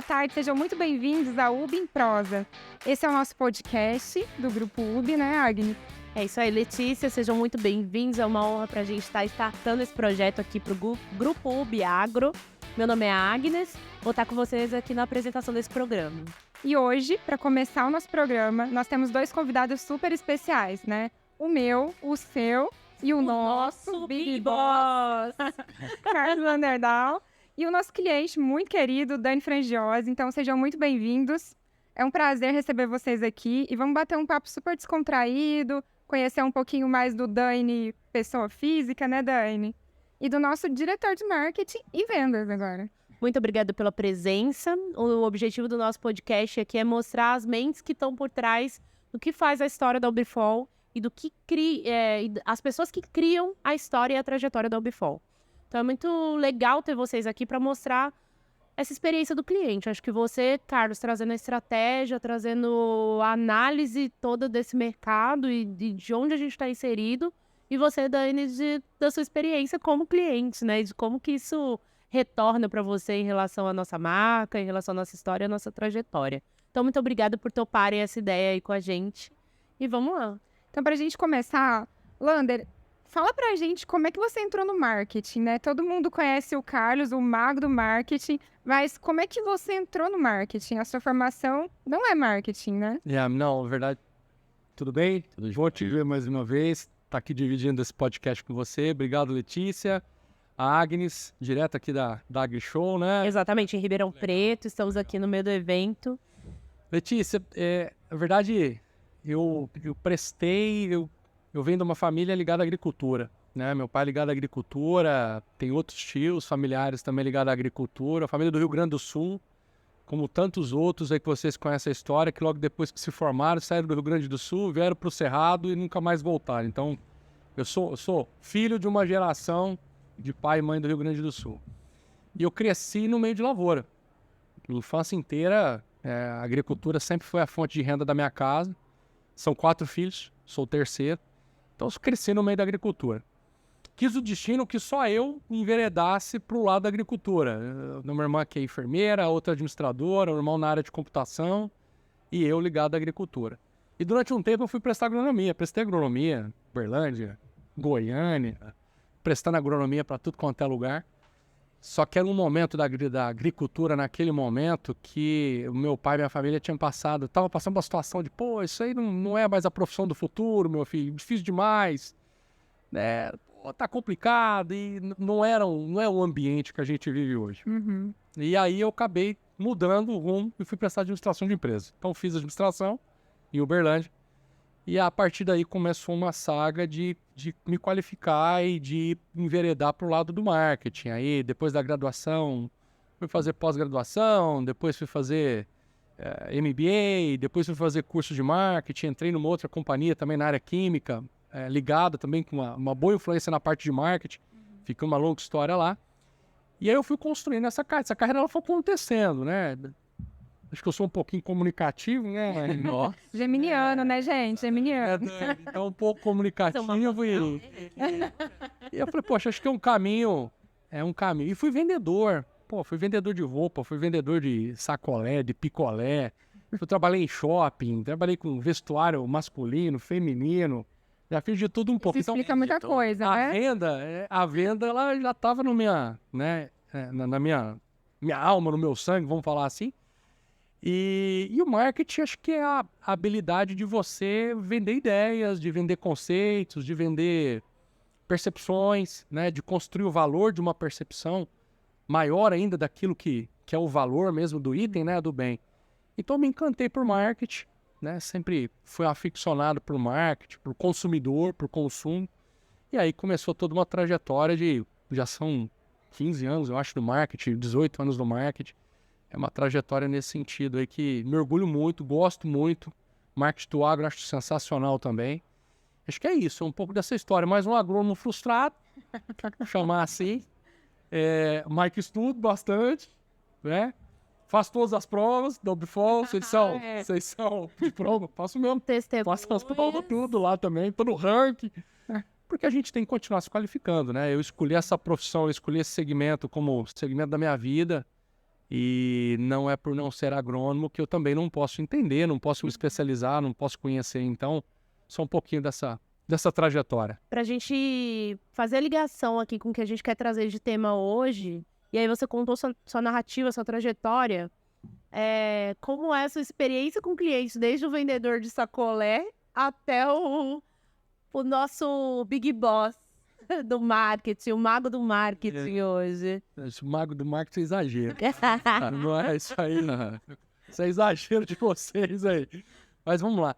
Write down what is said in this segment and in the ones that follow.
boa tarde, sejam muito bem-vindos ao UB em Prosa. Esse é o nosso podcast do Grupo UB, né, Agnes? É isso aí, Letícia, sejam muito bem-vindos, é uma honra pra gente estar startando esse projeto aqui pro Grupo UB Agro. Meu nome é Agnes, vou estar com vocês aqui na apresentação desse programa. E hoje, para começar o nosso programa, nós temos dois convidados super especiais, né? O meu, o seu e o nosso Big Boss, Carlos Landerdal, e o nosso cliente muito querido, Dani Frangiosi. Então, sejam muito bem-vindos. É um prazer receber vocês aqui e vamos bater um papo super descontraído, conhecer um pouquinho mais do Dani, pessoa física, né, Dani? E do nosso diretor de marketing e vendas agora. Muito obrigada pela presença. O objetivo do nosso podcast aqui é mostrar as mentes que estão por trás do que faz a história da Ubifol e do que as pessoas que criam a história e a trajetória da Ubifol. Então é muito legal ter vocês aqui para mostrar essa experiência do cliente. Acho que você, Carlos, trazendo a estratégia, trazendo a análise toda desse mercado e de onde a gente está inserido, e você, Dani, da sua experiência como cliente, né? De como que isso retorna para você em relação à nossa marca, em relação à nossa história, à nossa trajetória. Então, muito obrigada por toparem essa ideia aí com a gente. E vamos lá. Então, para a gente começar, Lander, fala pra gente como é que você entrou no marketing, né? Todo mundo conhece o Carlos, o mago do marketing, mas como é que você entrou no marketing? A sua formação não é marketing, né? Não, na verdade, tudo bem? Vou te ver mais uma vez, tá aqui dividindo esse podcast com você. Obrigado, Letícia. A Agnes, direto aqui da AgriShow, né? Exatamente, em Ribeirão Preto, estamos aqui no meio do evento. Letícia, na verdade, eu venho de uma família ligada à agricultura, né? Meu pai é ligado à agricultura, tem outros tios familiares também ligados à agricultura, a família do Rio Grande do Sul, como tantos outros aí que vocês conhecem a história, que logo depois que se formaram, saíram do Rio Grande do Sul, vieram para o Cerrado e nunca mais voltaram. Então, eu sou filho de uma geração de pai e mãe do Rio Grande do Sul. E eu cresci no meio de lavoura. Minha infância inteira, a agricultura sempre foi a fonte de renda da minha casa. São 4 filhos, sou o terceiro. Então, eu cresci no meio da agricultura. Quis o destino que só eu enveredasse para o lado da agricultura. Uma irmã que é enfermeira, outra administradora, um irmão na área de computação e eu ligado à agricultura. E durante um tempo eu fui prestar agronomia. Prestei agronomia em Uberlândia, Goiânia, prestando agronomia para tudo quanto é lugar. Só que era um momento da agricultura, naquele momento, que o meu pai e minha família estava passando uma situação de, isso aí não é mais a profissão do futuro, meu filho, difícil demais, né? Tá complicado e não é o ambiente que a gente vive hoje. Uhum. E aí eu acabei mudando o rumo e fui prestar administração de empresa. Então fiz administração em Uberlândia. E a partir daí começou uma saga de me qualificar e de enveredar para o lado do marketing. Aí, depois da graduação, fui fazer pós-graduação, depois fui fazer MBA, depois fui fazer curso de marketing, entrei numa outra companhia também na área química, ligada também com uma boa influência na parte de marketing. Fiquei uma longa história lá. E aí eu fui construindo essa carreira. Essa carreira ela foi acontecendo, né? Acho que eu sou um pouquinho comunicativo, né? Nossa. Geminiano, né, gente? Geminiano. É um pouco comunicativo. E eu falei, poxa, acho que é um caminho. E fui vendedor. Fui vendedor de roupa, fui vendedor de sacolé, de picolé. Eu trabalhei em shopping, trabalhei com vestuário masculino, feminino. Já fiz de tudo um pouco. Isso explica muita coisa, né? A venda, ela já estava no minha, né, na minha alma, no meu sangue, vamos falar assim. E o marketing, acho que é a habilidade de você vender ideias, de vender conceitos, de vender percepções, né? De construir o valor de uma percepção maior ainda daquilo que é o valor mesmo do item, né? Do bem. Então, me encantei por marketing, né? Sempre fui aficionado por marketing, por consumidor, por consumo. E aí começou toda uma trajetória já são 15 anos, eu acho, do marketing, 18 anos do marketing. É uma trajetória nesse sentido aí que me orgulho muito, gosto muito. Marketing do agro acho sensacional também. Acho que é isso, um pouco dessa história. Mais um agrônomo frustrado, vou chamar assim. Mas que estudo bastante, né? Faço todas as provas da Ubifol, vocês são de prova, faço mesmo. Faço as provas tudo lá também, tô no ranking. Porque a gente tem que continuar se qualificando, né? Eu escolhi essa profissão, eu escolhi esse segmento como segmento da minha vida. E não é por não ser agrônomo que eu também não posso entender, não posso me especializar, não posso conhecer. Então, só um pouquinho dessa trajetória. Pra gente fazer a ligação aqui com o que a gente quer trazer de tema hoje, e aí você contou sua narrativa, sua trajetória, como é a sua experiência com clientes, desde o vendedor de sacolé até o nosso Big Boss do marketing, o mago do marketing hoje. Esse mago do marketing é exagero. Não é isso aí, não. Isso é exagero de vocês aí. Mas vamos lá.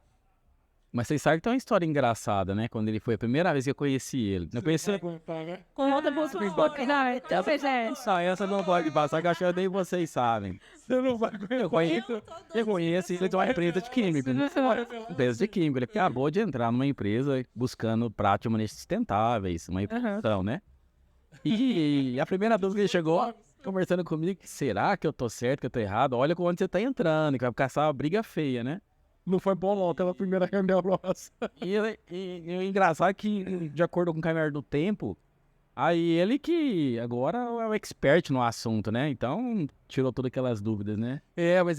Mas vocês sabem que tem uma história engraçada, né? Quando ele foi a primeira vez que eu conheci ele. Eu conheci... Conta por favor. Não, então, Só essa não pode passar, que eu acho que nem vocês sabem. Você não vai Eu conheço ele de uma empresa de química. Empresa de química. Ele acabou de entrar numa empresa buscando práticas manejo sustentáveis, uma produção, né? E a primeira vez que ele chegou conversando comigo, será que eu tô certo, que eu tô errado? Olha com onde você tá entrando, que vai caçar uma briga feia, né? Não foi bom não, pela primeira reunião nossa. E o engraçado é que, de acordo com o caminhar do tempo, aí ele que agora é o expert no assunto, né? Então, tirou todas aquelas dúvidas, né? Mas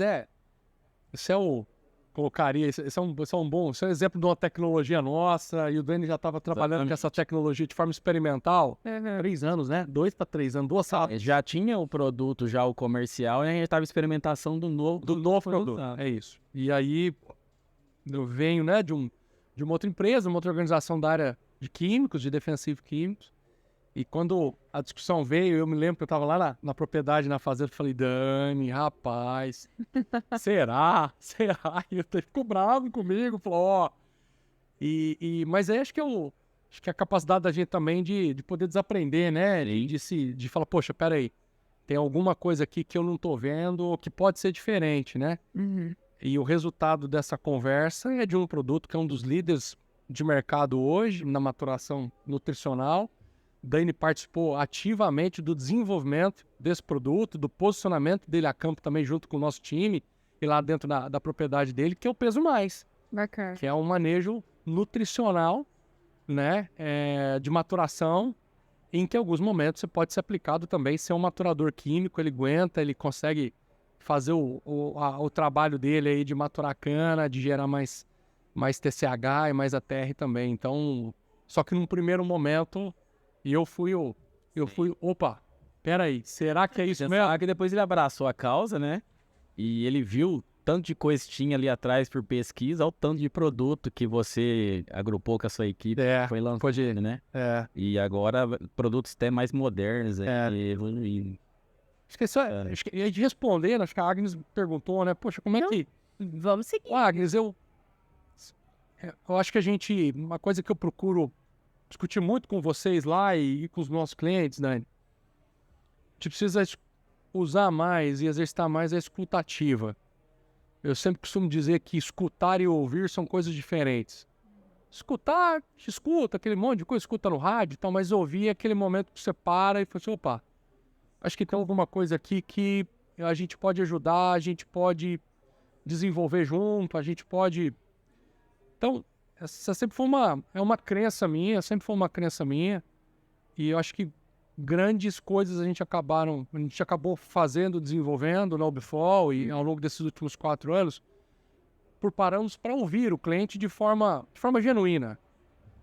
esse é o... Colocaria, esse é um bom... Esse é um exemplo de uma tecnologia nossa, e o Dani já estava trabalhando com essa tecnologia de forma experimental. 3 anos, né? 2 para 3 anos, 2 salas. Já tinha o produto, já o comercial, e a gente estava em experimentação do novo produto. É isso. E aí, eu venho, né, de uma outra empresa, uma outra organização da área de químicos, de defensivo químicos. E quando a discussão veio, eu me lembro que eu estava lá na propriedade, na fazenda, falei, Dani, rapaz, será? E ele ficou bravo comigo, falou, ó. Mas aí acho que a capacidade da gente também de poder desaprender, né? De falar, poxa, peraí, tem alguma coisa aqui que eu não tô vendo, que pode ser diferente, né? E o resultado dessa conversa é de um produto que é um dos líderes de mercado hoje, na maturação nutricional. Dani participou ativamente do desenvolvimento desse produto, do posicionamento dele a campo também junto com o nosso time e lá dentro da propriedade dele, que é o Peso Mais. Bacana. Que é um manejo nutricional, né, de maturação, em que em alguns momentos você pode ser aplicado também, ser um maturador químico, ele aguenta, ele consegue fazer o trabalho dele aí de maturar cana, de gerar mais TCH e mais ATR também. Então, só que num primeiro momento... E eu fui, opa, peraí, será que é isso mesmo? Só que depois ele abraçou a causa, né? E ele viu tanto de coisa que tinha ali atrás por pesquisa, ao tanto de produto que você agrupou com a sua equipe, foi lançado, né? E agora produtos até mais modernos. Acho que de respondendo, acho que a Agnes perguntou, né? Poxa, como é que... Vamos seguir. Agnes, eu acho que uma coisa que eu procuro discutir muito com vocês lá e com os nossos clientes, Dani, a gente precisa usar mais e exercitar mais a escutativa. Eu sempre costumo dizer que escutar e ouvir são coisas diferentes. Escutar, escuta aquele monte de coisa, escuta no rádio e tal, mas ouvir é aquele momento que você para e fala assim, opa, acho que tem alguma coisa aqui que a gente pode ajudar, a gente pode desenvolver junto, a gente pode... Então, essa sempre foi uma crença minha, e eu acho que grandes coisas a gente acabou fazendo, desenvolvendo na Ubifol e ao longo desses últimos 4 anos, por pararmos para ouvir o cliente de forma genuína,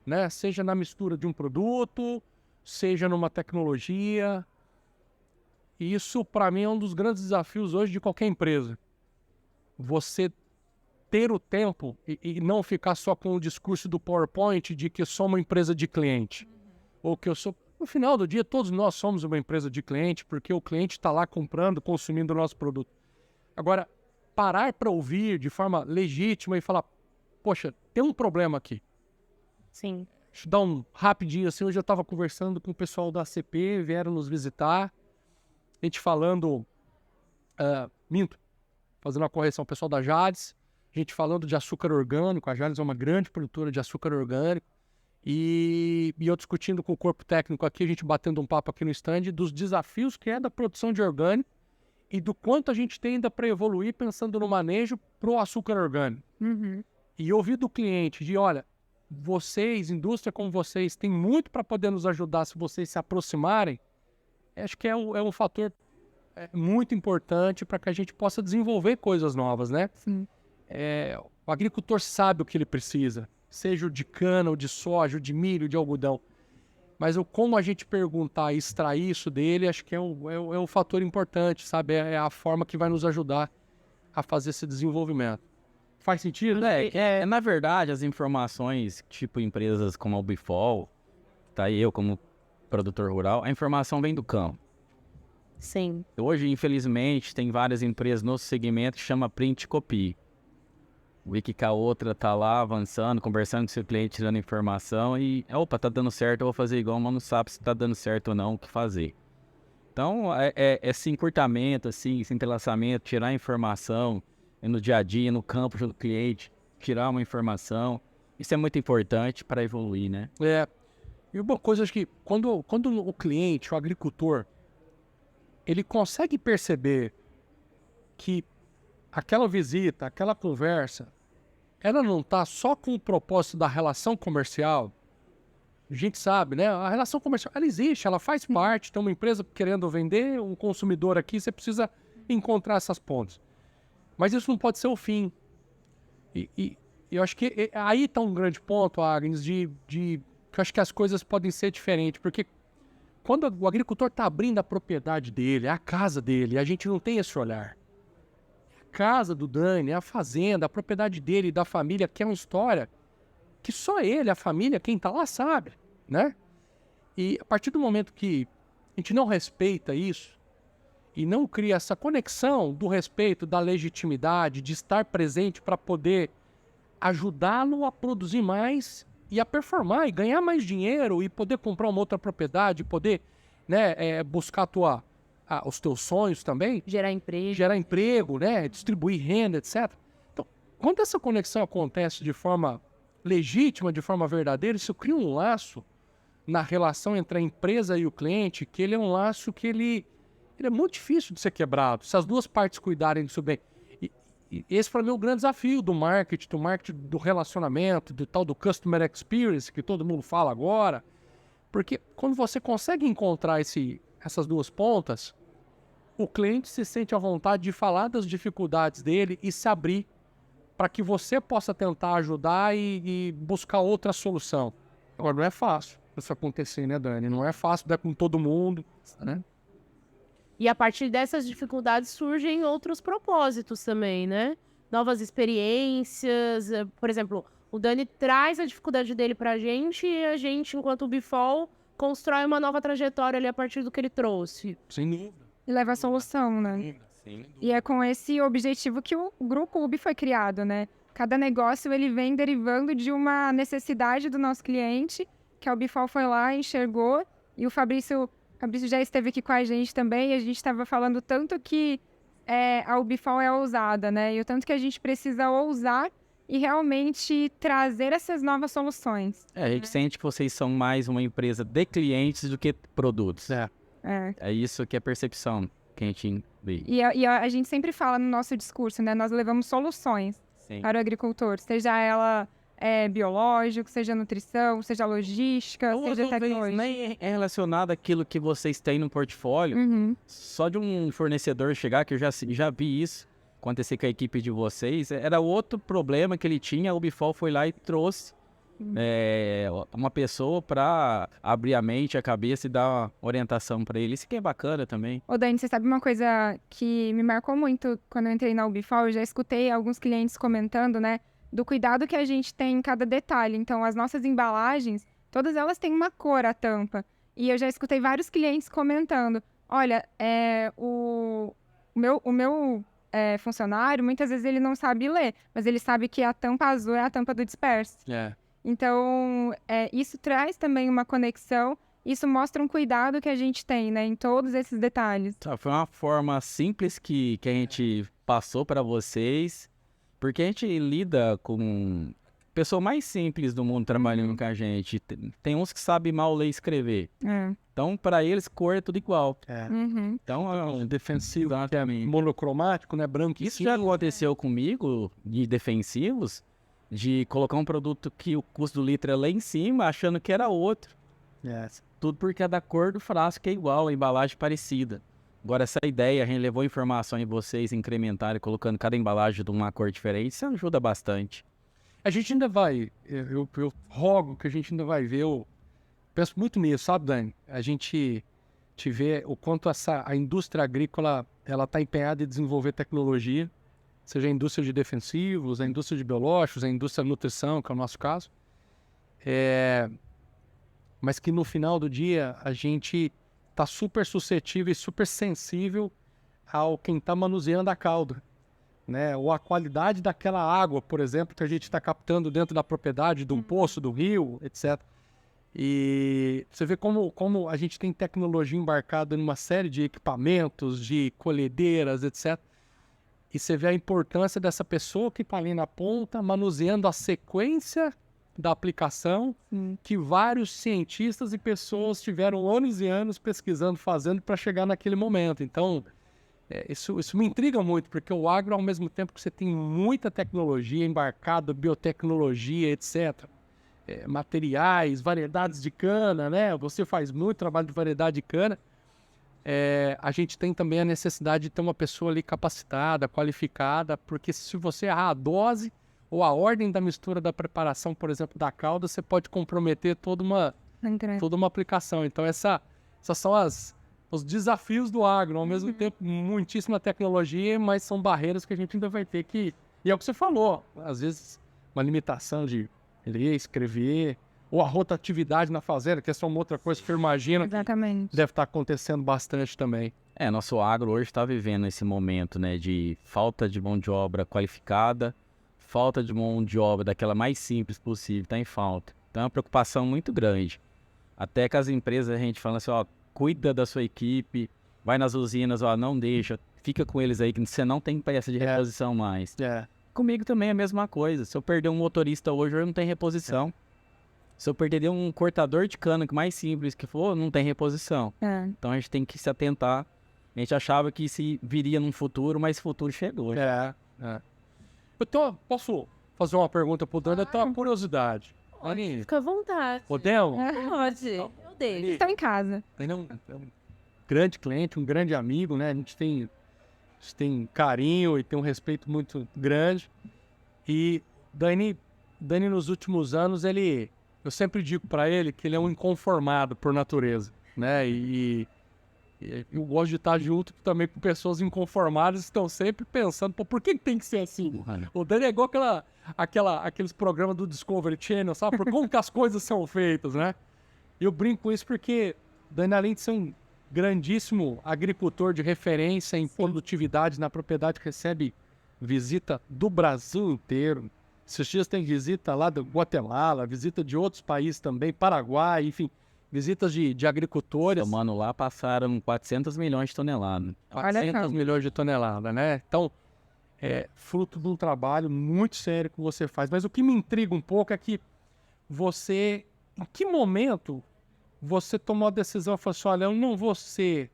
né? Seja na mistura de um produto, seja numa tecnologia. E isso, para mim, é um dos grandes desafios hoje de qualquer empresa. Você ter o tempo e não ficar só com o discurso do PowerPoint de que eu sou uma empresa de cliente. Ou que eu sou... No final do dia, todos nós somos uma empresa de cliente, porque o cliente está lá comprando, consumindo o nosso produto. Agora, parar para ouvir de forma legítima e falar, poxa, tem um problema aqui. Sim. Deixa eu dar um rapidinho assim, hoje eu estava conversando com o pessoal da ACP, vieram nos visitar, a gente falando, fazendo uma correção, o pessoal da Jades, a gente falando de açúcar orgânico, a Jales é uma grande produtora de açúcar orgânico, e eu discutindo com o corpo técnico aqui, a gente batendo um papo aqui no stand, dos desafios que é da produção de orgânico e do quanto a gente tem ainda para evoluir pensando no manejo para o açúcar orgânico. E ouvir do cliente de, olha, vocês, indústria como vocês, tem muito para poder nos ajudar se vocês se aproximarem, acho que é um fator muito importante para que a gente possa desenvolver coisas novas, né? Sim. O agricultor sabe o que ele precisa, seja o de cana, o de soja, o de milho, de algodão. Mas como a gente perguntar e extrair isso dele, acho que é um fator importante, sabe? É a forma que vai nos ajudar a fazer esse desenvolvimento. Faz sentido? Na verdade, as informações, tipo empresas como a Ubifol, tá aí eu como produtor rural, a informação vem do campo. Sim. Hoje, infelizmente, tem várias empresas no segmento que chama print e copy. O que a outra tá lá avançando, conversando com o seu cliente, tirando informação e, opa, tá dando certo, eu vou fazer igual, mas não sabe se tá dando certo ou não, o que fazer. Então, esse encurtamento, assim, esse entrelaçamento, tirar a informação no dia a dia, no campo, junto com o cliente, tirar uma informação, isso é muito importante para evoluir, né? E uma coisa, acho que quando o cliente, o agricultor, ele consegue perceber que aquela visita, aquela conversa, ela não está só com o propósito da relação comercial. A gente sabe, né? A relação comercial, ela existe, ela faz parte. Tem uma empresa querendo vender, um consumidor aqui, você precisa encontrar essas pontes. Mas isso não pode ser o fim. E eu acho que aí está um grande ponto, Agnes, que eu acho que as coisas podem ser diferentes. Porque quando o agricultor está abrindo a propriedade dele, a casa dele, a gente não tem esse olhar. Casa do Dani, a fazenda, a propriedade dele e da família, que é uma história que só ele, a família, quem tá lá sabe, né? E a partir do momento que a gente não respeita isso e não cria essa conexão do respeito, da legitimidade, de estar presente para poder ajudá-lo a produzir mais e a performar e ganhar mais dinheiro e poder comprar uma outra propriedade, poder, né, buscar os teus sonhos também. Gerar emprego, né? Distribuir renda, etc. Então, quando essa conexão acontece de forma legítima, de forma verdadeira, isso cria um laço na relação entre a empresa e o cliente, que ele é um laço que ele é muito difícil de ser quebrado, se as duas partes cuidarem disso bem. E esse, para mim, é o grande desafio do marketing do relacionamento, do tal do customer experience, que todo mundo fala agora. Porque quando você consegue encontrar essas duas pontas, o cliente se sente à vontade de falar das dificuldades dele e se abrir para que você possa tentar ajudar e buscar outra solução. Agora, não é fácil isso acontecer, né, Dani? Não é fácil, é com todo mundo, né? E a partir dessas dificuldades surgem outros propósitos também, né? Novas experiências. Por exemplo, o Dani traz a dificuldade dele pra gente e a gente, enquanto Ubifol, constrói uma nova trajetória ali a partir do que ele trouxe. Sem dúvida. E leva a solução, né? Sim. E é com esse objetivo que o Grupo Ubi foi criado, né? Cada negócio, ele vem derivando de uma necessidade do nosso cliente, que a Ubifol foi lá, enxergou, e o Fabrício já esteve aqui com a gente também, e a gente estava falando tanto que a Ubifol é ousada, né? E o tanto que a gente precisa ousar e realmente trazer essas novas soluções. A gente sente que vocês são mais uma empresa de clientes do que produtos. É isso que é a percepção que a gente vê. E a gente sempre fala no nosso discurso, né? Nós levamos soluções para o agricultor, seja ela biológico, seja nutrição, seja logística, seja tecnologia. Nem é relacionado àquilo que vocês têm no portfólio. Só de um fornecedor chegar, que eu já vi isso acontecer com a equipe de vocês, era outro problema que ele tinha, a Ubifol foi lá e trouxe uma pessoa para abrir a mente, a cabeça e dar uma orientação para ele. Isso que é bacana também. Ô Dani, você sabe uma coisa que me marcou muito quando eu entrei na Ubifol? Eu já escutei alguns clientes comentando, né, do cuidado que a gente tem em cada detalhe. Então, as nossas embalagens, todas elas têm uma cor, a tampa. E eu já escutei vários clientes comentando, olha, o meu funcionário, muitas vezes ele não sabe ler, mas ele sabe que a tampa azul é a tampa do disperso. Então, isso traz também uma conexão, isso mostra um cuidado que a gente tem, né, em todos esses detalhes. Foi uma forma simples que a gente passou para vocês, porque a gente lida com pessoa mais simples do mundo trabalhando com a gente. Tem uns que sabem mal ler e escrever. Então, para eles, cor é tudo igual. Então, é um defensivo monocromático, né, branco. Isso já aconteceu comigo, de defensivos, de colocar um produto que o custo do litro é lá em cima, achando que era outro. Tudo porque é da cor do frasco, que é igual, a embalagem parecida. Agora, essa ideia, a gente levou informação em vocês, incrementarem, colocando cada embalagem de uma cor diferente, isso ajuda bastante. A gente ainda vai, eu rogo que a gente ainda vai ver, eu penso muito nisso, sabe, Dani? A gente te vê o quanto a indústria agrícola, ela está empenhada em desenvolver tecnologia, seja a indústria de defensivos, a indústria de biológicos, a indústria de nutrição, que é o nosso caso. Mas que no final do dia a gente está super suscetível e super sensível ao quem está manuseando a cauda, né? Ou a qualidade daquela água, por exemplo, que a gente está captando dentro da propriedade, de um poço, do rio, etc. E você vê como a gente tem tecnologia embarcada numa série de equipamentos, de colhedeiras, etc. E você vê a importância dessa pessoa que está ali na ponta, manuseando a sequência da aplicação, que vários cientistas e pessoas tiveram anos e anos pesquisando, fazendo para chegar naquele momento. Então, isso me intriga muito, porque o agro, ao mesmo tempo que você tem muita tecnologia embarcada, biotecnologia, etc., materiais, variedades de cana, né? Você faz muito trabalho de variedade de cana. A gente tem também a necessidade de ter uma pessoa ali capacitada, qualificada, porque se você errar a dose ou a ordem da mistura da preparação, por exemplo, da calda, você pode comprometer toda uma aplicação. Então, essas são os desafios do agro. Ao mesmo tempo, muitíssima tecnologia, mas são barreiras que a gente ainda vai ter que... E é o que você falou, às vezes uma limitação de ler, escrever, ou a rotatividade na fazenda, que é só uma outra coisa que eu imagino que deve estar acontecendo bastante também. Nosso agro hoje está vivendo esse momento, né, de falta de mão de obra qualificada, falta de mão de obra daquela mais simples possível, está em falta. Então é uma preocupação muito grande. Até que as empresas, a gente fala assim, cuida da sua equipe, vai nas usinas, não deixa, fica com eles aí, que você não tem peça de reposição mais. Comigo também é a mesma coisa. Se eu perder um motorista hoje, eu não tenho reposição. Se eu perder um cortador de cana, que mais simples que for, não tem reposição. Então a gente tem que se atentar. A gente achava que isso viria num futuro, mas o futuro chegou. Então, posso fazer uma pergunta pro Dani? Eu tenho uma curiosidade. Dani, Fica à vontade. podemos? Pode. Eu deixo. Estão em casa. Dani é um grande cliente, um grande amigo, né? A gente tem carinho e tem um respeito muito grande. E Dani nos últimos anos, eu sempre digo para ele que ele é um inconformado por natureza, né? E eu gosto de estar junto também com pessoas inconformadas que estão sempre pensando, por que tem que ser assim? O Dani é igual aqueles programas do Discovery Channel, sabe? Por como que as coisas são feitas, né? Eu brinco com isso porque Dani, além de ser um grandíssimo agricultor de referência em produtividade na propriedade, recebe visita do Brasil inteiro. Esses dias tem visita lá do Guatemala, visita de outros países também, Paraguai, enfim, visitas de agricultores. Mano, lá passaram 400 milhões de toneladas. 400 milhões de toneladas, né? Então, é fruto de um trabalho muito sério que você faz. Mas o que me intriga um pouco é que você, em que momento você tomou a decisão e falou assim, olha, eu não vou ser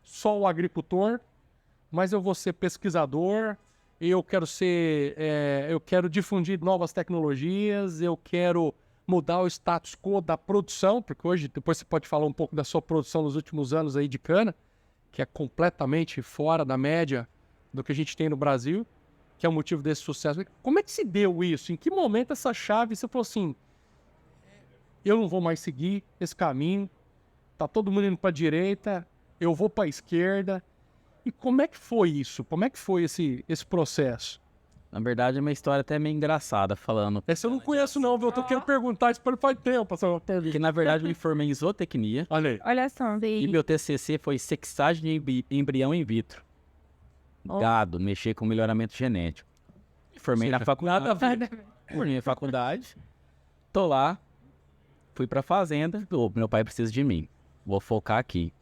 só o agricultor, mas eu vou ser pesquisador, eu quero difundir novas tecnologias, eu quero mudar o status quo da produção, porque hoje, depois você pode falar um pouco da sua produção nos últimos anos aí de cana, que é completamente fora da média do que a gente tem no Brasil, que é o motivo desse sucesso. Como é que se deu isso? Em que momento essa chave, você falou assim, eu não vou mais seguir esse caminho, tá todo mundo indo para a direita, eu vou para a esquerda. E como é que foi isso? Como é que foi esse processo? Na verdade, é uma história até meio engraçada, falando. Essa eu não conheço não, viu? Eu tô querendo perguntar isso para ele faz tempo. Que na verdade eu me formei em zootecnia. Olha aí. Olha só. E meu TCC foi sexagem de embrião in vitro. Gado, mexer com melhoramento genético. Me formei na faculdade. Formei na faculdade. Tô lá. Fui pra fazenda. Meu pai precisa de mim. Vou focar aqui.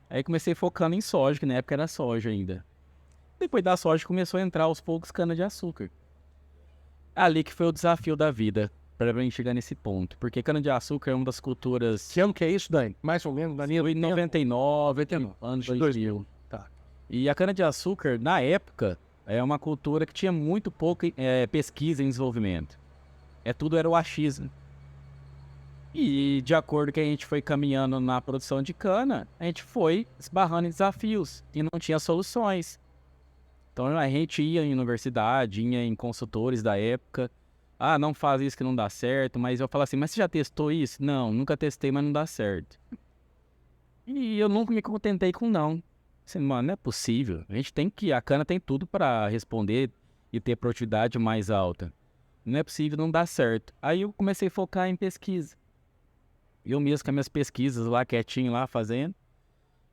Aí comecei focando em soja, que na época era soja ainda. Depois da soja começou a entrar aos poucos cana-de-açúcar. Ali que foi o desafio da vida, para mim chegar nesse ponto. Porque cana-de-açúcar é uma das culturas... Que ano que é isso, Dani? Mais ou menos, Dani? Foi em 99, anos 2000. Tá. E a cana-de-açúcar, na época, é uma cultura que tinha muito pouca pesquisa em desenvolvimento. Tudo era o achismo. E de acordo que a gente foi caminhando na produção de cana, a gente foi esbarrando em desafios e não tinha soluções. Então a gente ia em universidade, ia em consultores da época. Ah, não faz isso que não dá certo. Mas eu falo assim, mas você já testou isso? Não, nunca testei, mas não dá certo. E eu nunca me contentei com não. Assim, mano, não é possível. A cana tem tudo para responder e ter produtividade mais alta. Não é possível, não dá certo. Aí eu comecei a focar em pesquisa. Eu mesmo com as minhas pesquisas lá, quietinho lá, fazendo.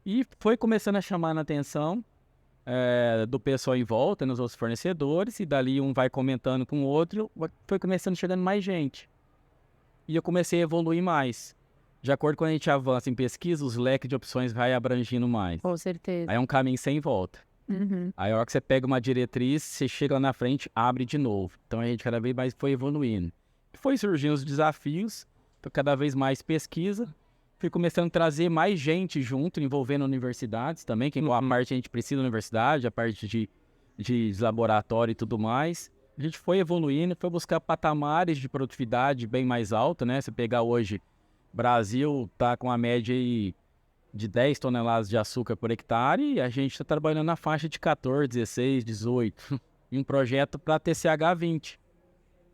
E foi começando a chamar a atenção do pessoal em volta, nos outros fornecedores. E dali um vai comentando com o outro, foi começando a chegando mais gente. E eu comecei a evoluir mais. De acordo com a gente avança em pesquisa, os leques de opções vai abrangindo mais. Com certeza. Aí é um caminho sem volta. Aí a hora que você pega uma diretriz, você chega lá na frente, abre de novo. Então a gente cada vez mais foi evoluindo. Foi surgindo os desafios, cada vez mais pesquisa. Fui começando a trazer mais gente junto, envolvendo universidades também, que a parte a gente precisa da universidade, a parte de laboratório e tudo mais. A gente foi evoluindo, foi buscar patamares de produtividade bem mais alta, né? Você pegar hoje, Brasil tá com a média aí de 10 toneladas de açúcar por hectare e a gente está trabalhando na faixa de 14, 16, 18. Em um projeto para TCH 20,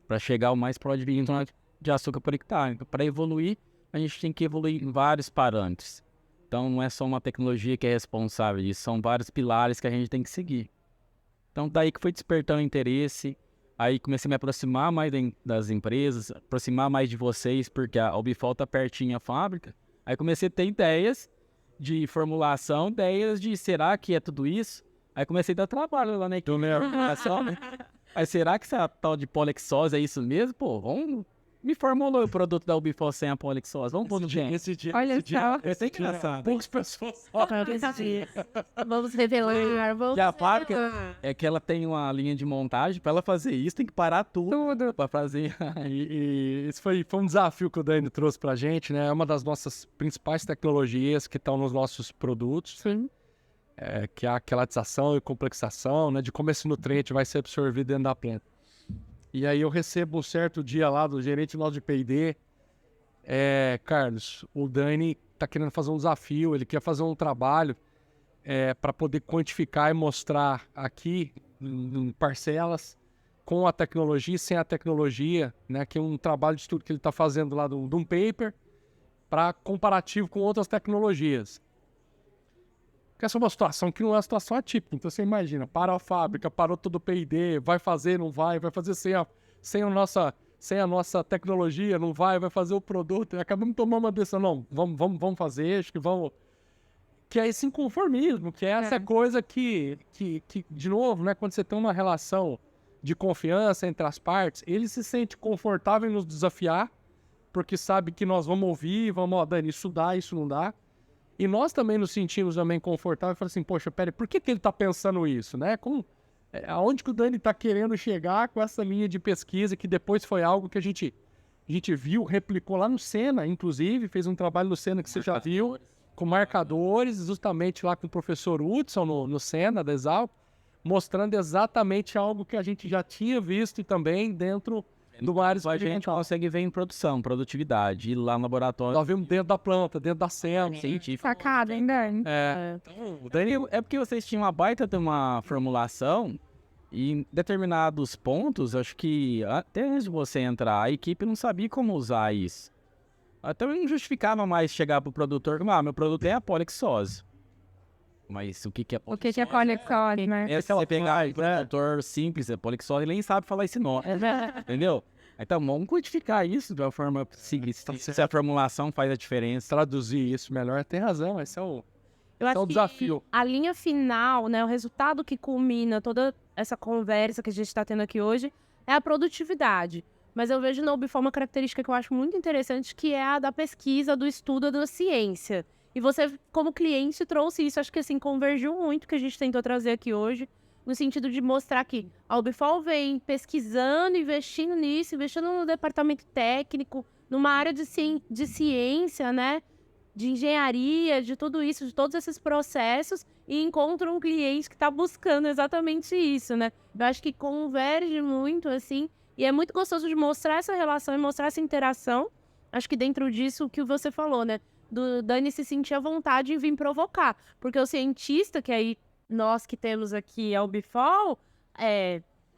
para chegar ao mais próximo de 20 toneladas de açúcar por hectare. Então, para evoluir, a gente tem que evoluir em vários parâmetros. Então, não é só uma tecnologia que é responsável disso, são vários pilares que a gente tem que seguir. Então, daí que foi despertando interesse, aí comecei a me aproximar mais das empresas, aproximar mais de vocês, porque a Ubifol está pertinho a fábrica. Aí comecei a ter ideias de formulação, ideias de será que é tudo isso? Aí comecei a dar trabalho lá na equipe. Aí será que essa tal de polexose é isso mesmo? Pô, vamos... Me formulou o produto da Ubifol sem a polexose. Vamos pôr no bem. Olha só. Esse é engraçado. Poucas pessoas Vamos revelar, vamos E a fábrica é que ela tem uma linha de montagem. Para ela fazer isso, tem que parar tudo. Para fazer. E isso foi um desafio que o Dani trouxe pra gente, né? É uma das nossas principais tecnologias que estão nos nossos produtos. Sim. Que é a quelatização e complexação, né? De como esse nutriente vai ser absorvido dentro da planta. E aí eu recebo um certo dia lá do gerente nosso de P&D, Carlos, o Dani tá querendo fazer um desafio, ele quer fazer um trabalho para poder quantificar e mostrar aqui em parcelas com a tecnologia e sem a tecnologia, né? Que é um trabalho de estudo que ele está fazendo lá de um paper para comparativo com outras tecnologias. Essa é uma situação que não é uma situação atípica. Então você imagina, parou a fábrica, parou todo o P&D, vai fazer, não vai fazer sem a nossa tecnologia, não vai fazer o produto. E acabamos tomando uma decisão, não, vamos fazer, acho que vamos... Que é esse inconformismo, que é essa coisa que, de novo, né, quando você tem uma relação de confiança entre as partes, ele se sente confortável em nos desafiar, porque sabe que nós vamos ouvir, Dani, isso dá, isso não dá. E nós também nos sentimos também confortáveis e falamos assim, poxa, peraí, por que ele está pensando isso, né? Aonde que o Dani está querendo chegar com essa linha de pesquisa, que depois foi algo que a gente viu, replicou lá no Sena, inclusive, fez um trabalho no Sena que você já viu, com marcadores, justamente lá com o professor Hudson no Sena, da Exalc, mostrando exatamente algo que a gente já tinha visto e também dentro do área a gente consegue ver em produtividade, ir lá no laboratório. Nós vimos dentro da planta, dentro da cena. Científico. Sacada, hein, Dani? Então, O Dani, é porque vocês tinham uma baita de uma formulação e em determinados pontos, acho que até antes de você entrar, a equipe não sabia como usar isso. Até não justificava mais chegar pro produtor e meu produto é a polexose. Mas o que é polexose? O que é polexose, né? Você pegar o produtor simples, é polexose, ele nem sabe falar esse nome. Entendeu? Então, vamos codificar isso de uma forma simples. Se a formulação faz a diferença. Traduzir isso melhor, tem razão. Esse é o desafio. Que a linha final, né, o resultado que culmina toda essa conversa que a gente está tendo aqui hoje é a produtividade. Mas eu vejo na Ubifol uma característica que eu acho muito interessante, que é a da pesquisa, do estudo da ciência. E você, como cliente, trouxe isso. Acho que, assim, convergiu muito o que a gente tentou trazer aqui hoje, no sentido de mostrar que a Ubifol vem pesquisando, investindo nisso, investindo no departamento técnico, numa área de ciência, né? De engenharia, de tudo isso, de todos esses processos, e encontra um cliente que está buscando exatamente isso, né? Eu acho que converge muito, assim, e é muito gostoso de mostrar essa relação e mostrar essa interação. acho que dentro disso, o que você falou, né? Do Dani se sentir à vontade em vir provocar. Porque o cientista, que aí nós que temos aqui a Ubifol,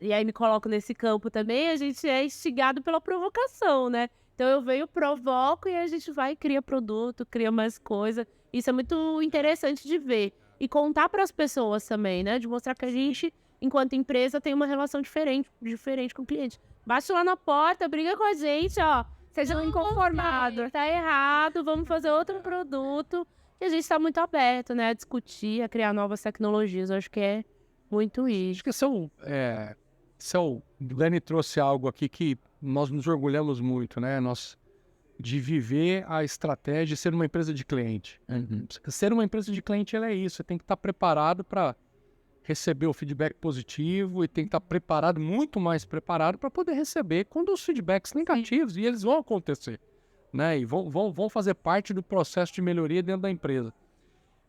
e aí me coloco nesse campo também, a gente é instigado pela provocação, né? Então eu venho, provoco e a gente vai e cria produto, cria mais coisa. Isso é muito interessante de ver. E contar para as pessoas também, né? De mostrar que a gente, enquanto empresa, tem uma relação diferente com o cliente. Bate lá na porta, briga com a gente, ó. Sejam inconformados. Tá errado, vamos fazer outro produto. E a gente tá muito aberto, né? A discutir, a criar novas tecnologias. Eu acho que é muito isso. Acho que o Dani trouxe algo aqui que nós nos orgulhamos muito, né? De viver a estratégia de ser uma empresa de cliente. Ser uma empresa de cliente, ela é isso. Você tem que estar preparado para receber o feedback positivo e tem que estar preparado, muito mais preparado, para poder receber quando os feedbacks negativos, e eles vão acontecer, né? E vão fazer parte do processo de melhoria dentro da empresa.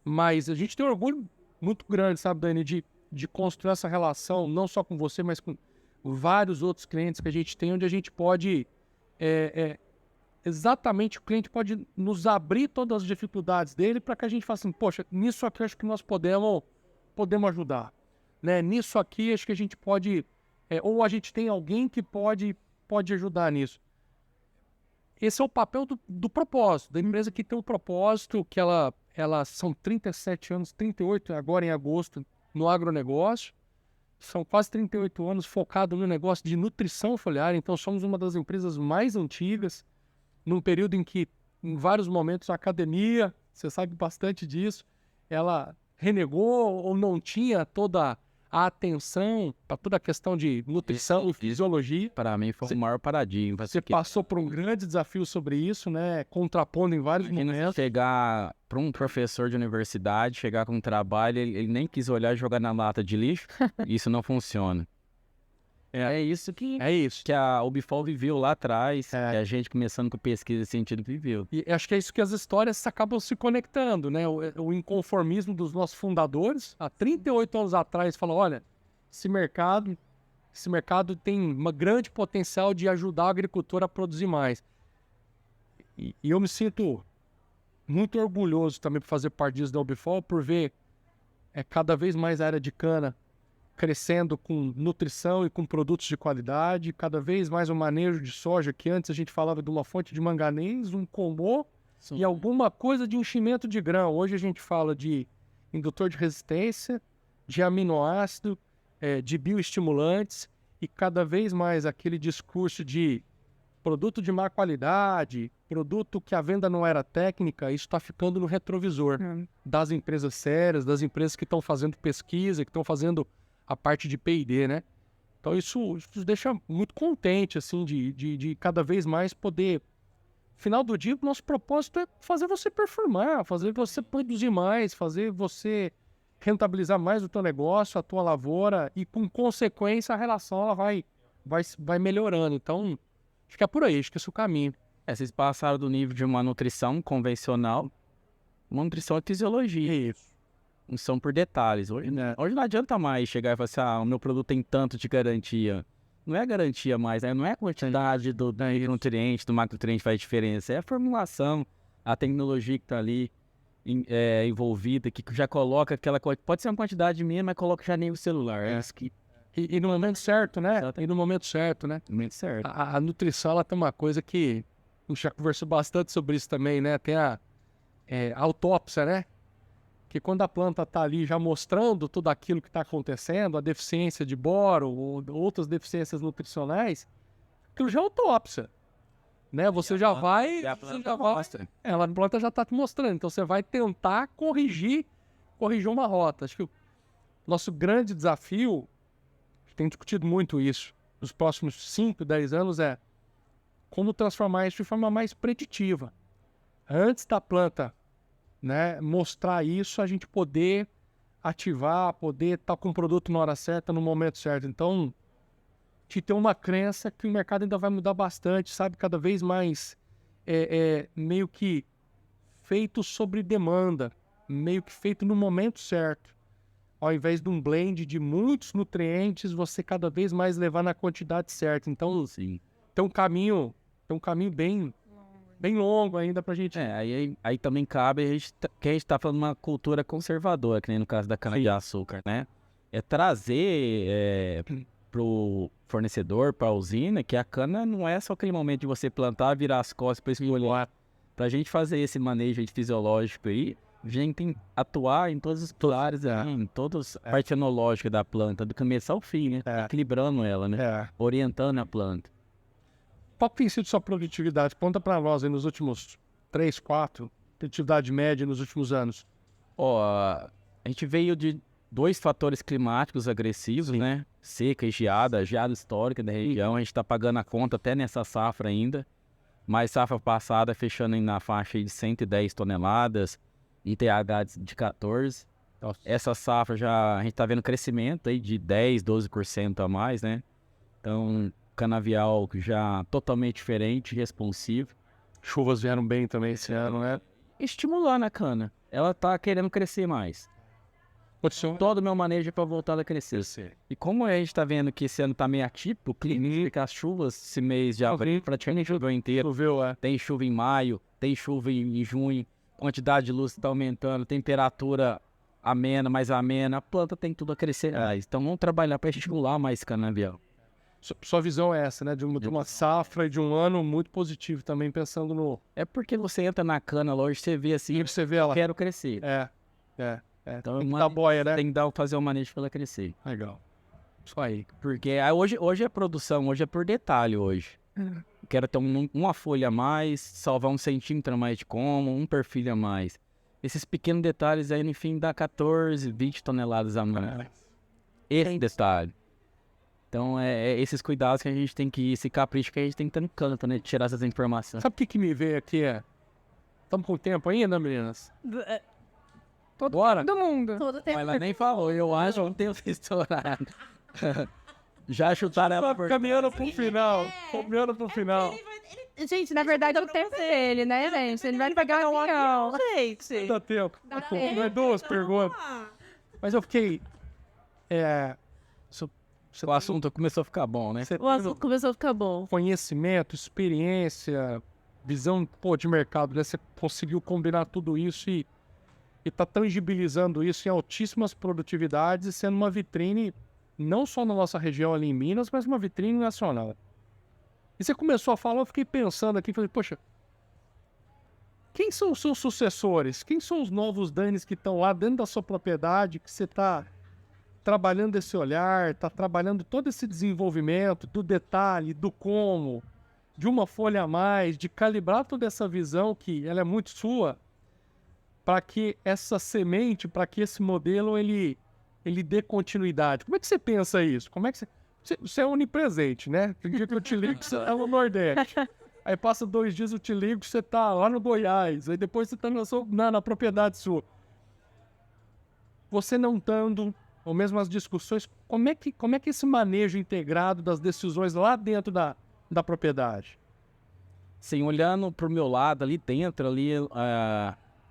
Mas a gente tem um orgulho muito grande, sabe, Dani, de construir essa relação, não só com você, mas com vários outros clientes que a gente tem, onde a gente pode... exatamente, o cliente pode nos abrir todas as dificuldades dele para que a gente faça assim, poxa, nisso aqui eu acho que nós podemos ajudar, né? Nisso aqui acho que a gente pode, ou a gente tem alguém que pode ajudar nisso. Esse é o papel do propósito, da empresa que tem um propósito, que ela são 37 anos, 38 agora em agosto, no agronegócio, são quase 38 anos focado no negócio de nutrição foliar, então somos uma das empresas mais antigas, num período em que, em vários momentos, a academia, você sabe bastante disso, ela renegou ou não tinha toda a atenção para toda a questão de nutrição e fisiologia. Para mim foi o maior paradigma. Você passou por um grande desafio sobre isso, né? Contrapondo em vários momentos. Chegar para um professor de universidade, chegar com um trabalho, ele nem quis olhar e jogar na lata de lixo. Isso não funciona. É isso que a Ubifol viveu lá atrás, que a gente começando com pesquisa nesse sentido viveu. E acho que é isso que as histórias acabam se conectando, né? O inconformismo dos nossos fundadores, há 38 anos atrás, falou, olha, esse mercado tem um grande potencial de ajudar o agricultor a produzir mais. E eu me sinto muito orgulhoso também por fazer parte disso da Ubifol, por ver cada vez mais a área de cana crescendo com nutrição e com produtos de qualidade, cada vez mais o manejo de soja, que antes a gente falava de uma fonte de manganês, um combo e alguma coisa de enchimento de grão. Hoje a gente fala de indutor de resistência, de aminoácido, de bioestimulantes e cada vez mais aquele discurso de produto de má qualidade, produto que a venda não era técnica, isso está ficando no retrovisor das empresas sérias, das empresas que estão fazendo pesquisa, que estão fazendo a parte de P&D, né? Então isso nos deixa muito contente, assim, de cada vez mais poder... Final do dia, o nosso propósito é fazer você performar, fazer você produzir mais, fazer você rentabilizar mais o teu negócio, a tua lavoura, e com consequência a relação ela vai melhorando. Então, acho que é por aí, acho que esse é o caminho. Vocês passaram do nível de uma nutrição convencional, uma nutrição de fisiologia. Isso. São por detalhes. Hoje não adianta mais chegar e falar assim, o meu produto tem tanto de garantia. Não é garantia mais, né? Não é a quantidade do nutriente, do macronutriente que faz diferença. É a formulação, a tecnologia que está ali envolvida, que já coloca aquela... Pode ser uma quantidade mínima, mas coloca já nem o celular. E no momento certo, né? E no momento certo, né? No momento certo. A nutrição, ela tem uma coisa que... A gente já conversou bastante sobre isso também, né? Tem a autópsia, né? Que quando a planta está ali já mostrando tudo aquilo que está acontecendo, a deficiência de boro ou outras deficiências nutricionais, aquilo já é autópsia, né? Você já vai... A planta já está te mostrando, então você vai tentar corrigir uma rota. Acho que o nosso grande desafio, tem discutido muito isso, nos próximos 5, 10 anos, é como transformar isso de forma mais preditiva. Antes da planta, né, mostrar isso, a gente poder ativar, poder estar com o produto na hora certa, no momento certo. Então, te ter uma crença que o mercado ainda vai mudar bastante, sabe? Cada vez mais meio que feito sobre demanda, meio que feito no momento certo. Ao invés de um blend de muitos nutrientes, você cada vez mais levar na quantidade certa. Então, sim, tem um caminho bem bem longo ainda pra gente... Aí também cabe que a gente tá falando de uma cultura conservadora, que nem no caso da cana-de-açúcar, né? É trazer pro fornecedor, pra usina, que a cana não é só aquele momento de você plantar, virar as costas, depois colher. Pra gente fazer esse manejo fisiológico aí, a gente tem que atuar em todos os pilares, em toda a parte fenológica da planta, do começo ao fim, né? Equilibrando ela, né? Orientando a planta. Qual tem sido sua produtividade? Conta pra nós aí nos últimos 3, 4, produtividade média nos últimos anos. A gente veio de 2 fatores climáticos agressivos, né? Seca e geada histórica da região. A gente tá pagando a conta até nessa safra ainda. Mas safra passada fechando na faixa de 110 toneladas, ITH de 14. Nossa. Essa safra a gente tá vendo crescimento aí de 10, 12% a mais, né? Então, canavial já totalmente diferente, responsivo. Chuvas vieram bem também esse ano, né? Estimulando a cana. Ela tá querendo crescer mais. Todo o meu manejo é para voltar a crescer. E como a gente tá vendo que esse ano tá meio atípico, o clima, as chuvas, esse mês de abril, praticamente choveu inteiro. Tem chuva em maio, tem chuva em junho, quantidade de luz tá aumentando, temperatura mais amena, a planta tem tudo a crescer mais. Então vamos trabalhar para estimular mais canavial. Sua visão é essa, né? De uma safra e de um ano muito positivo também, pensando no... É porque você entra na cana, lógico, você vê assim, você vê ela. Quero crescer. Então tem que dar boia, né? Tem que fazer o manejo para ela crescer. Legal. Isso aí. Porque hoje é produção, hoje é por detalhe hoje. Quero ter uma folha a mais, salvar 1 centímetro a mais de como, um perfil a mais. Esses pequenos detalhes aí, no fim, dá 14, 20 toneladas a mais. Esse detalhe. Então, esses cuidados que a gente tem que ir, esse capricho que a gente tem que ter no canto, né? De tirar essas informações. Sabe o que me veio aqui? Estamos com tempo ainda, meninas? Todo mundo. Todo tempo. Ela nem falou, eu acho que não tenho estourado. Já chutaram ela por... Caminhando pro final. Caminhando pro final. Gente, Na verdade, o tempo dele, né, gente? Ele vai pegar um avião. gente. Dá tempo. Dá Não tempo. é 2 perguntas. Mas eu fiquei... O assunto começou a ficar bom, né? Você O assunto começou a ficar bom. conhecimento, experiência, visão de mercado, né? Você conseguiu combinar tudo isso e tá tangibilizando isso em altíssimas produtividades e sendo uma vitrine, não só na nossa região ali em Minas, mas uma vitrine nacional. E você começou a falar, eu fiquei pensando aqui, falei, poxa, quem são os seus sucessores? Quem são os novos Danis que estão lá dentro da sua propriedade, que você está trabalhando esse olhar, está trabalhando todo esse desenvolvimento do detalhe, do como, de uma folha a mais, de calibrar toda essa visão que ela é muito sua, para que essa semente, para que esse modelo ele dê continuidade. Como é que você pensa isso? Como é que você é onipresente, né? Tem dia que eu te ligo, você é no Nordeste. Aí passa 2 dias, eu te ligo, você tá lá no Goiás. Aí depois você tá na propriedade sua. Você não estando, ou mesmo as discussões, como é que esse manejo integrado das decisões lá dentro da propriedade? Sim, olhando pro meu lado, ali dentro,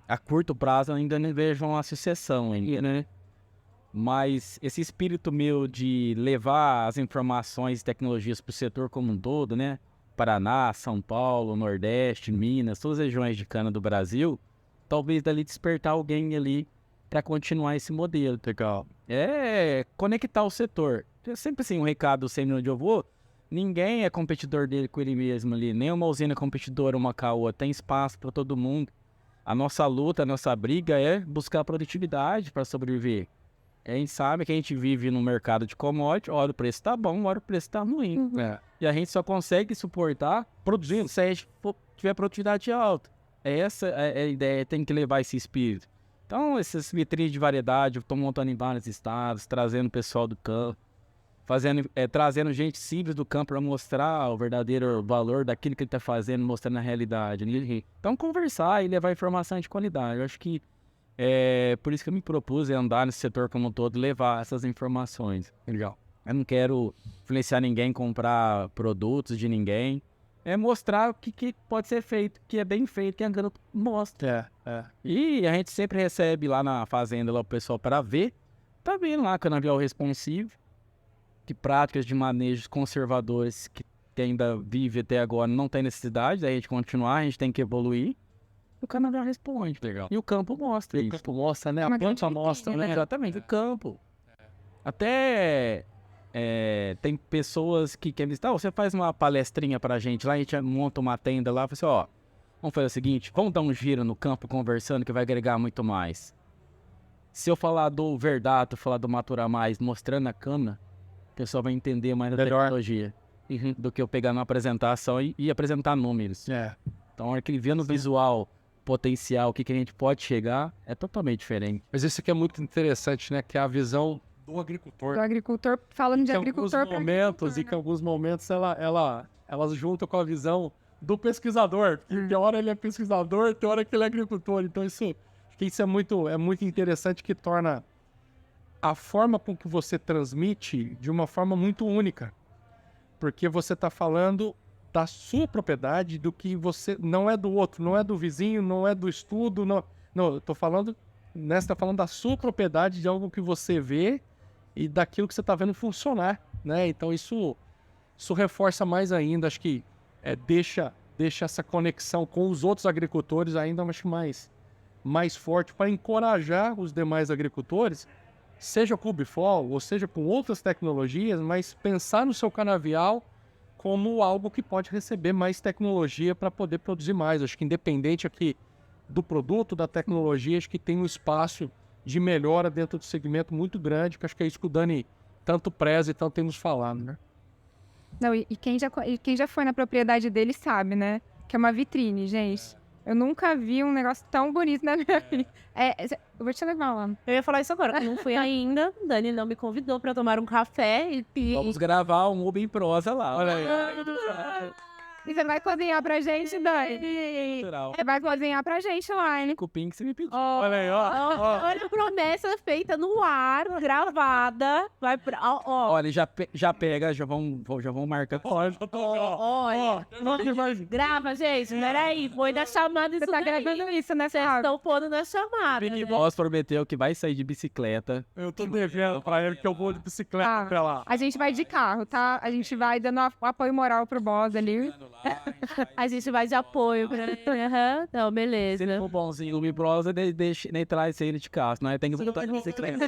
a curto prazo, eu ainda não vejo uma sucessão ainda, né? Mas esse espírito meu de levar as informações e tecnologias para o setor como um todo, né? Paraná, São Paulo, Nordeste, Minas, todas as regiões de cana do Brasil, talvez dali despertar alguém ali para continuar esse modelo. Legal. Conectar o setor. É sempre assim, um recado sempre onde eu vou, ninguém é competidor dele com ele mesmo ali, nem uma usina competidora uma com a outra, tem espaço para todo mundo. A nossa luta, a nossa briga é buscar produtividade para sobreviver. A gente sabe que a gente vive num mercado de commodity, hora o preço tá bom, hora o preço tá ruim. E a gente só consegue suportar produzindo se a gente tiver produtividade alta. Essa é a ideia, tem que levar esse espírito. Então, essas vitrines de variedade, eu estou montando em vários estados, trazendo pessoal do campo, trazendo gente simples do campo para mostrar o verdadeiro valor daquilo que ele está fazendo, mostrando a realidade. Então, conversar e levar informação de qualidade. Eu acho que por isso que eu me propus andar nesse setor como um todo, levar essas informações. Legal. Eu não quero influenciar ninguém, comprar produtos de ninguém. É mostrar o que pode ser feito, que é bem feito, que a Gana mostra. E a gente sempre recebe lá na fazenda lá o pessoal para ver. Tá vendo lá canavial responsivo, que práticas de manejos conservadores que que ainda vive até agora não tem necessidade da gente continuar, a gente tem que evoluir. O Canadá responde. Legal. E o campo mostra O isso. campo mostra, né? A Uma planta grande mostra, vitrine, né? Exatamente, o campo. Até tem pessoas que querem dizer, você faz uma palestrinha pra gente lá, a gente monta uma tenda lá, fala assim, ó, vamos fazer o seguinte, vamos dar um giro no campo conversando que vai agregar muito mais. Se eu falar do Verdato, falar do Matura Mais, mostrando a câmera, o pessoal vai entender mais da Melhor. tecnologia do que eu pegar numa apresentação e apresentar números. É. Então, a hora que ele vê no visual potencial, o que a gente pode chegar, é totalmente diferente. Mas isso aqui é muito interessante, né? Que é a visão do agricultor. Do agricultor, falando de Que em alguns agricultor pra momentos, agricultor, e que em alguns momentos elas juntam com a visão do pesquisador. Que tem hora ele é pesquisador, tem hora que ele é agricultor. Então isso é muito interessante, que torna a forma com que você transmite de uma forma muito única. Porque você está falando da sua propriedade, do que você... Não é do outro, não é do vizinho, não é do estudo, não, eu tô falando... Né, você tá falando da sua propriedade, de algo que você vê e daquilo que você está vendo funcionar, né? Então isso reforça mais ainda, acho que deixa essa conexão com os outros agricultores ainda, acho, mais forte, para encorajar os demais agricultores, seja com o Bifol ou seja com outras tecnologias, mas pensar no seu canavial como algo que pode receber mais tecnologia para poder produzir mais. Acho que independente aqui do produto, da tecnologia, acho que tem um espaço de melhora dentro do segmento muito grande, que acho que é isso que o Dani tanto preza e tanto tem nos falado, né? Não, e quem já foi na propriedade dele sabe, né? Que é uma vitrine, gente. Eu nunca vi um negócio tão bonito na minha vida. Eu vou te levar lá. Eu ia falar isso agora, eu não fui ainda. Dani não me convidou pra tomar um café e... Vamos gravar um Uber em prosa lá. Olha aí. E você vai cozinhar pra gente, Dani? Natural. Vai cozinhar pra gente lá, hein? Cupim que você me pediu. Olha aí, ó. Olha a promessa feita no ar, gravada. Vai pra... Olha, já pega, já vão marcar. Olha, Olha. Grava, gente. Peraí, foi na chamada isso Você tá daí. gravando isso, né, Vocês Fábio? estão pondo na chamada. Big né? Boss prometeu que vai sair de bicicleta. Eu tô devendo pra ele que eu vou de bicicleta pra lá. A gente vai de carro, tá? A gente vai dando apoio moral pro boss ali. A gente vai de apoio pra ele. Aham. Então, Se beleza. ele for bonzinho, Uber em prosa, deixa nem traz ele de carro, senão ele tem que voltar de bicicleta.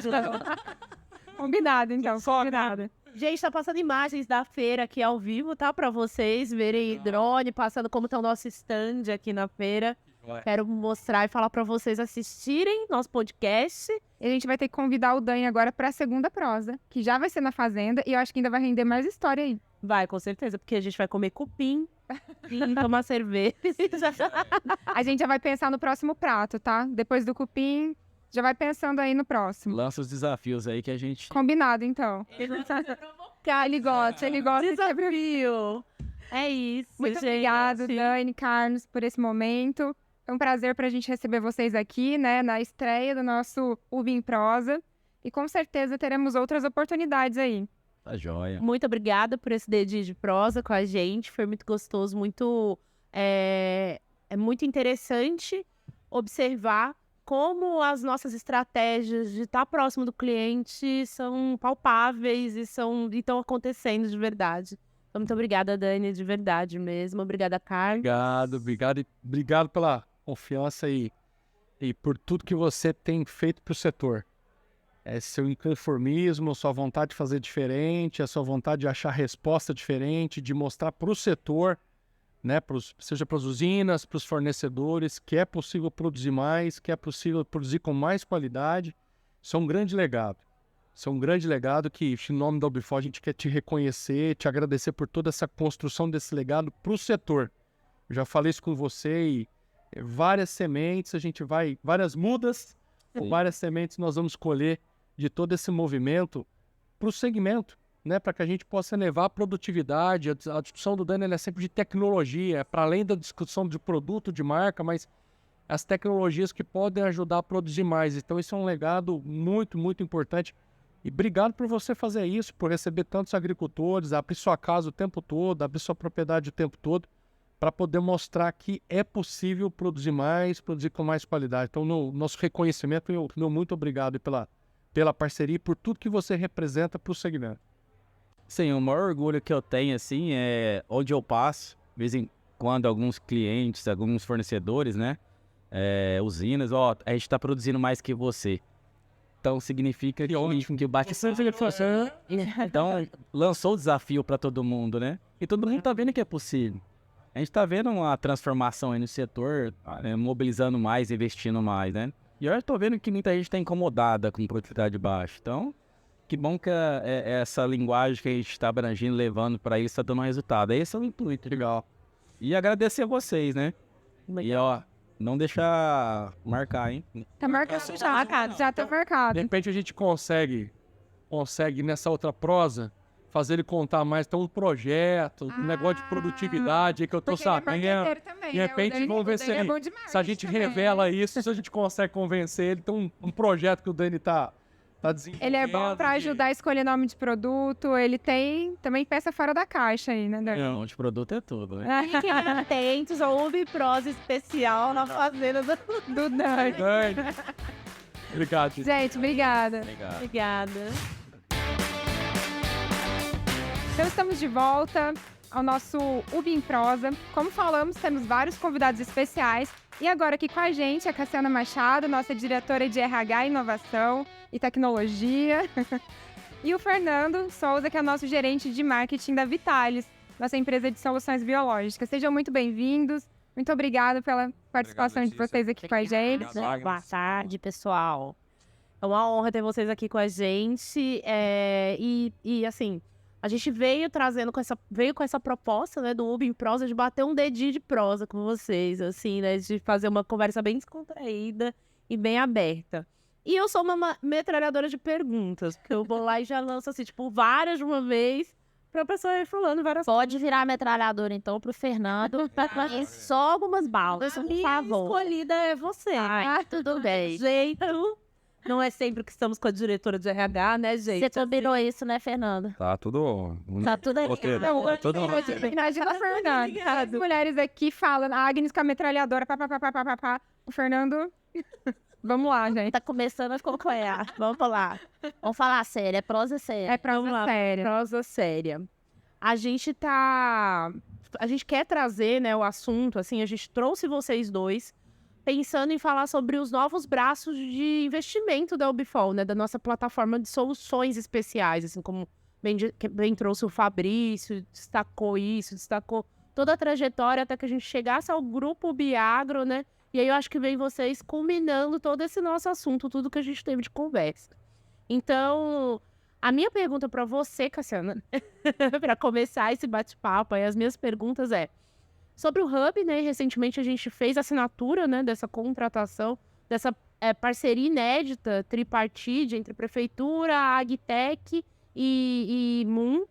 Combinado, então. Combinado. Gente, tá passando imagens da feira aqui ao vivo, tá? Pra vocês verem drone, passando como tá o nosso stand aqui na feira. Quero mostrar e falar pra vocês assistirem nosso podcast. E a gente vai ter que convidar o Dani agora pra segunda prosa, que já vai ser na fazenda, e eu acho que ainda vai render mais história aí. Vai, com certeza, porque a gente vai comer cupim e tomar cerveja. A gente já vai pensar no próximo prato, tá? Depois do cupim, já vai pensando aí no próximo. Lança os desafios aí que a gente... Combinado, então. Ele gosta de Desafio. É isso, Muito gente. obrigado, Dani, Carlos, por esse momento. É um prazer pra gente receber vocês aqui, né, na estreia do nosso UB em Prosa. E com certeza teremos outras oportunidades aí. Tá joia. Muito obrigada por esse dedinho de prosa com a gente. Foi muito gostoso, muito... É muito interessante observar como as nossas estratégias de estar próximo do cliente são palpáveis e estão acontecendo de verdade. Então, muito obrigada, Dani, de verdade mesmo. Obrigada, Carlos. Obrigado pela confiança e por tudo que você tem feito pro setor. Seu inconformismo, sua vontade de fazer diferente, a sua vontade de achar resposta diferente, de mostrar para o setor, né, seja para as usinas, para os fornecedores, que é possível produzir mais, que é possível produzir com mais qualidade. Isso é um grande legado. Isso é um grgrande legado que, em nome da Ubifor, a gente quer te reconhecer, te agradecer por toda essa construção desse legado para o setor. Eu já falei isso com você e várias sementes, várias mudas, várias sementes nós vamos colher de todo esse movimento para o segmento, né? Para que a gente possa elevar a produtividade. A discussão do Dani é sempre de tecnologia, para além da discussão de produto, de marca, mas as tecnologias que podem ajudar a produzir mais. Então, isso é um legado muito, muito importante. E obrigado por você fazer isso, por receber tantos agricultores, abrir sua casa o tempo todo, abrir sua propriedade o tempo todo, para poder mostrar que é possível produzir mais, produzir com mais qualidade. Então, no nosso reconhecimento, meu muito obrigado pela parceria e por tudo que você representa para o segmento. Sim, o maior orgulho que eu tenho, assim, é onde eu passo, de vez em quando, alguns clientes, alguns fornecedores, né? Usinas, a gente tá produzindo mais que você. Então, significa que bate... Então, lançou o desafio para todo mundo, né? E todo mundo tá vendo que é possível. A gente tá vendo uma transformação aí no setor, mobilizando mais, investindo mais, né? E eu tô vendo que muita gente tá incomodada com produtividade baixa. Então, que bom que essa linguagem que a gente tá abrangindo, levando para isso, tá dando resultado. Esse é o intuito. Legal. E agradecer a vocês, né? E, não deixar marcar, hein? Tá marcado já tá marcado. De repente a gente consegue nessa outra prosa, fazer ele contar mais. Tem um projeto, um negócio de produtividade aí que eu tô sabendo. Também, De repente, vamos ver se a gente revela isso, se a gente consegue convencer ele. Tem um projeto que o Dani tá desenvolvendo. Ele é bom pra ajudar a escolher nome de produto. Ele tem também peça fora da caixa aí, né, Dani? Nome de produto é tudo, né? Fiquem atentos ao Ubiprosa especial na fazenda Do Dani. Dani. Obrigado, gente. Gente, obrigada. Legal. Obrigada. Então estamos de volta ao nosso Ubi em Prosa. Como falamos, temos vários convidados especiais. E agora aqui com a gente a Cassiana Machado, nossa diretora de RH, Inovação e Tecnologia. E o Fernando Souza, que é o nosso gerente de marketing da Vitalis, nossa empresa de soluções biológicas. Sejam muito bem-vindos. Muito obrigada pela participação de vocês aqui com a gente. Boa tarde, pessoal. É uma honra ter vocês aqui com a gente. E assim, a gente veio com essa proposta, né, do Ubi em Prosa, de bater um dedinho de prosa com vocês, assim, né, de fazer uma conversa bem descontraída e bem aberta. E eu sou uma metralhadora de perguntas, porque eu vou lá e já lanço, assim, tipo, várias de uma vez, pra pessoa ir falando várias coisas. Pode virar a metralhadora, então, pro Fernando. E só algumas balas, por favor. Escolhida é você. Tudo bem. Jeito. Não é sempre que estamos com a diretora de RH, né, gente? Você combinou isso, né, Fernando? Tá tudo... Tá tudo aqui. Ok. Todo mundo. Imagina a Fernanda. As mulheres aqui falam, a Agnes com a metralhadora, pá. O Fernando... Vamos lá, gente. Tá começando a acompanhar. Vamos lá. Vamos falar sério, é prosa séria. É prosa Vamos lá, séria. prosa séria. A gente quer trazer, né, o assunto, assim, a gente trouxe vocês dois pensando em falar sobre os novos braços de investimento da Ubifol, né, da nossa plataforma de soluções especiais, assim, como bem trouxe o Fabrício, destacou toda a trajetória até que a gente chegasse ao grupo Biagro, né, e aí eu acho que vem vocês culminando todo esse nosso assunto, tudo que a gente teve de conversa. Então, a minha pergunta para você, Cassiana, para começar esse bate-papo, as minhas perguntas sobre o Hub, né? Recentemente a gente fez a assinatura, né, dessa contratação, dessa parceria inédita, tripartite, entre Prefeitura, Agtech e Moon,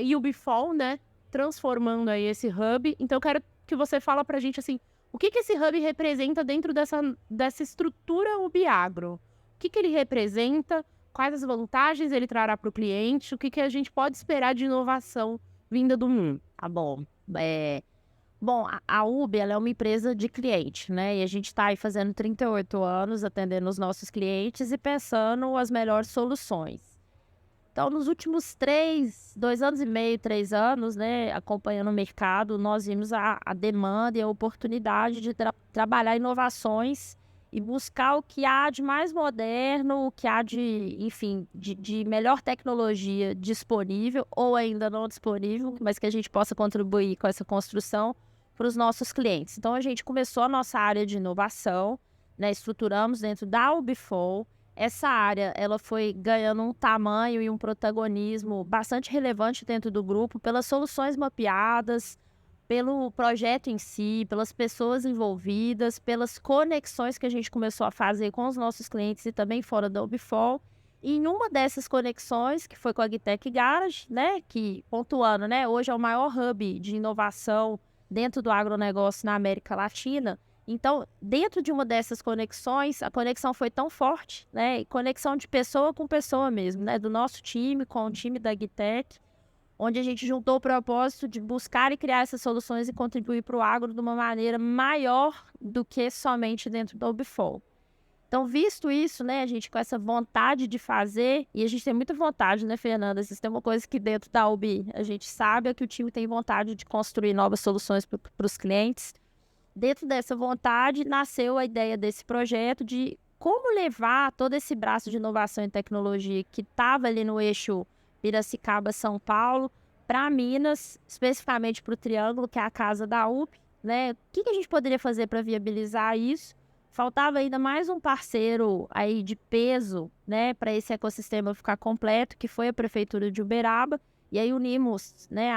e o Bifol, né? Transformando aí esse Hub. Então eu quero que você fala pra gente, assim, o que esse Hub representa dentro dessa estrutura Ubiagro? O que ele representa? Quais as vantagens ele trará para o cliente? O que a gente pode esperar de inovação vinda do mundo? Tá bom. Bom, a Ubi, ela é uma empresa de cliente, né? E a gente está aí fazendo 38 anos, atendendo os nossos clientes e pensando as melhores soluções. Então, nos últimos 2 anos e meio, 3 anos, né, acompanhando o mercado, nós vimos a demanda e a oportunidade de trabalhar inovações e buscar o que há de mais moderno, o que há de, enfim, de melhor tecnologia disponível ou ainda não disponível, mas que a gente possa contribuir com essa construção para os nossos clientes. Então, a gente começou a nossa área de inovação, né, estruturamos dentro da Ubifol. Essa área, ela foi ganhando um tamanho e um protagonismo bastante relevante dentro do grupo pelas soluções mapeadas, pelo projeto em si, pelas pessoas envolvidas, pelas conexões que a gente começou a fazer com os nossos clientes e também fora da Ubifol. E em uma dessas conexões, que foi com a Agtech Garage, né, que, pontuando, né, hoje é o maior hub de inovação dentro do agronegócio na América Latina. Então, dentro de uma dessas conexões, a conexão foi tão forte, né, e conexão de pessoa com pessoa mesmo, né, do nosso time com o time da Agtech, onde a gente juntou o propósito de buscar e criar essas soluções e contribuir para o agro de uma maneira maior do que somente dentro da Ubifol. Então, visto isso, né, a gente com essa vontade de fazer, e a gente tem muita vontade, né, Fernanda? Se tem uma coisa que dentro da UB a gente sabe é que o time tem vontade de construir novas soluções para os clientes. Dentro dessa vontade, nasceu a ideia desse projeto de como levar todo esse braço de inovação e tecnologia que estava ali no eixo Piracicaba-São Paulo para Minas, especificamente para o Triângulo, que é a casa da UB, né? O que a gente poderia fazer para viabilizar isso? Faltava ainda mais um parceiro aí de peso, né, para esse ecossistema ficar completo, que foi a Prefeitura de Uberaba. E aí unimos, né,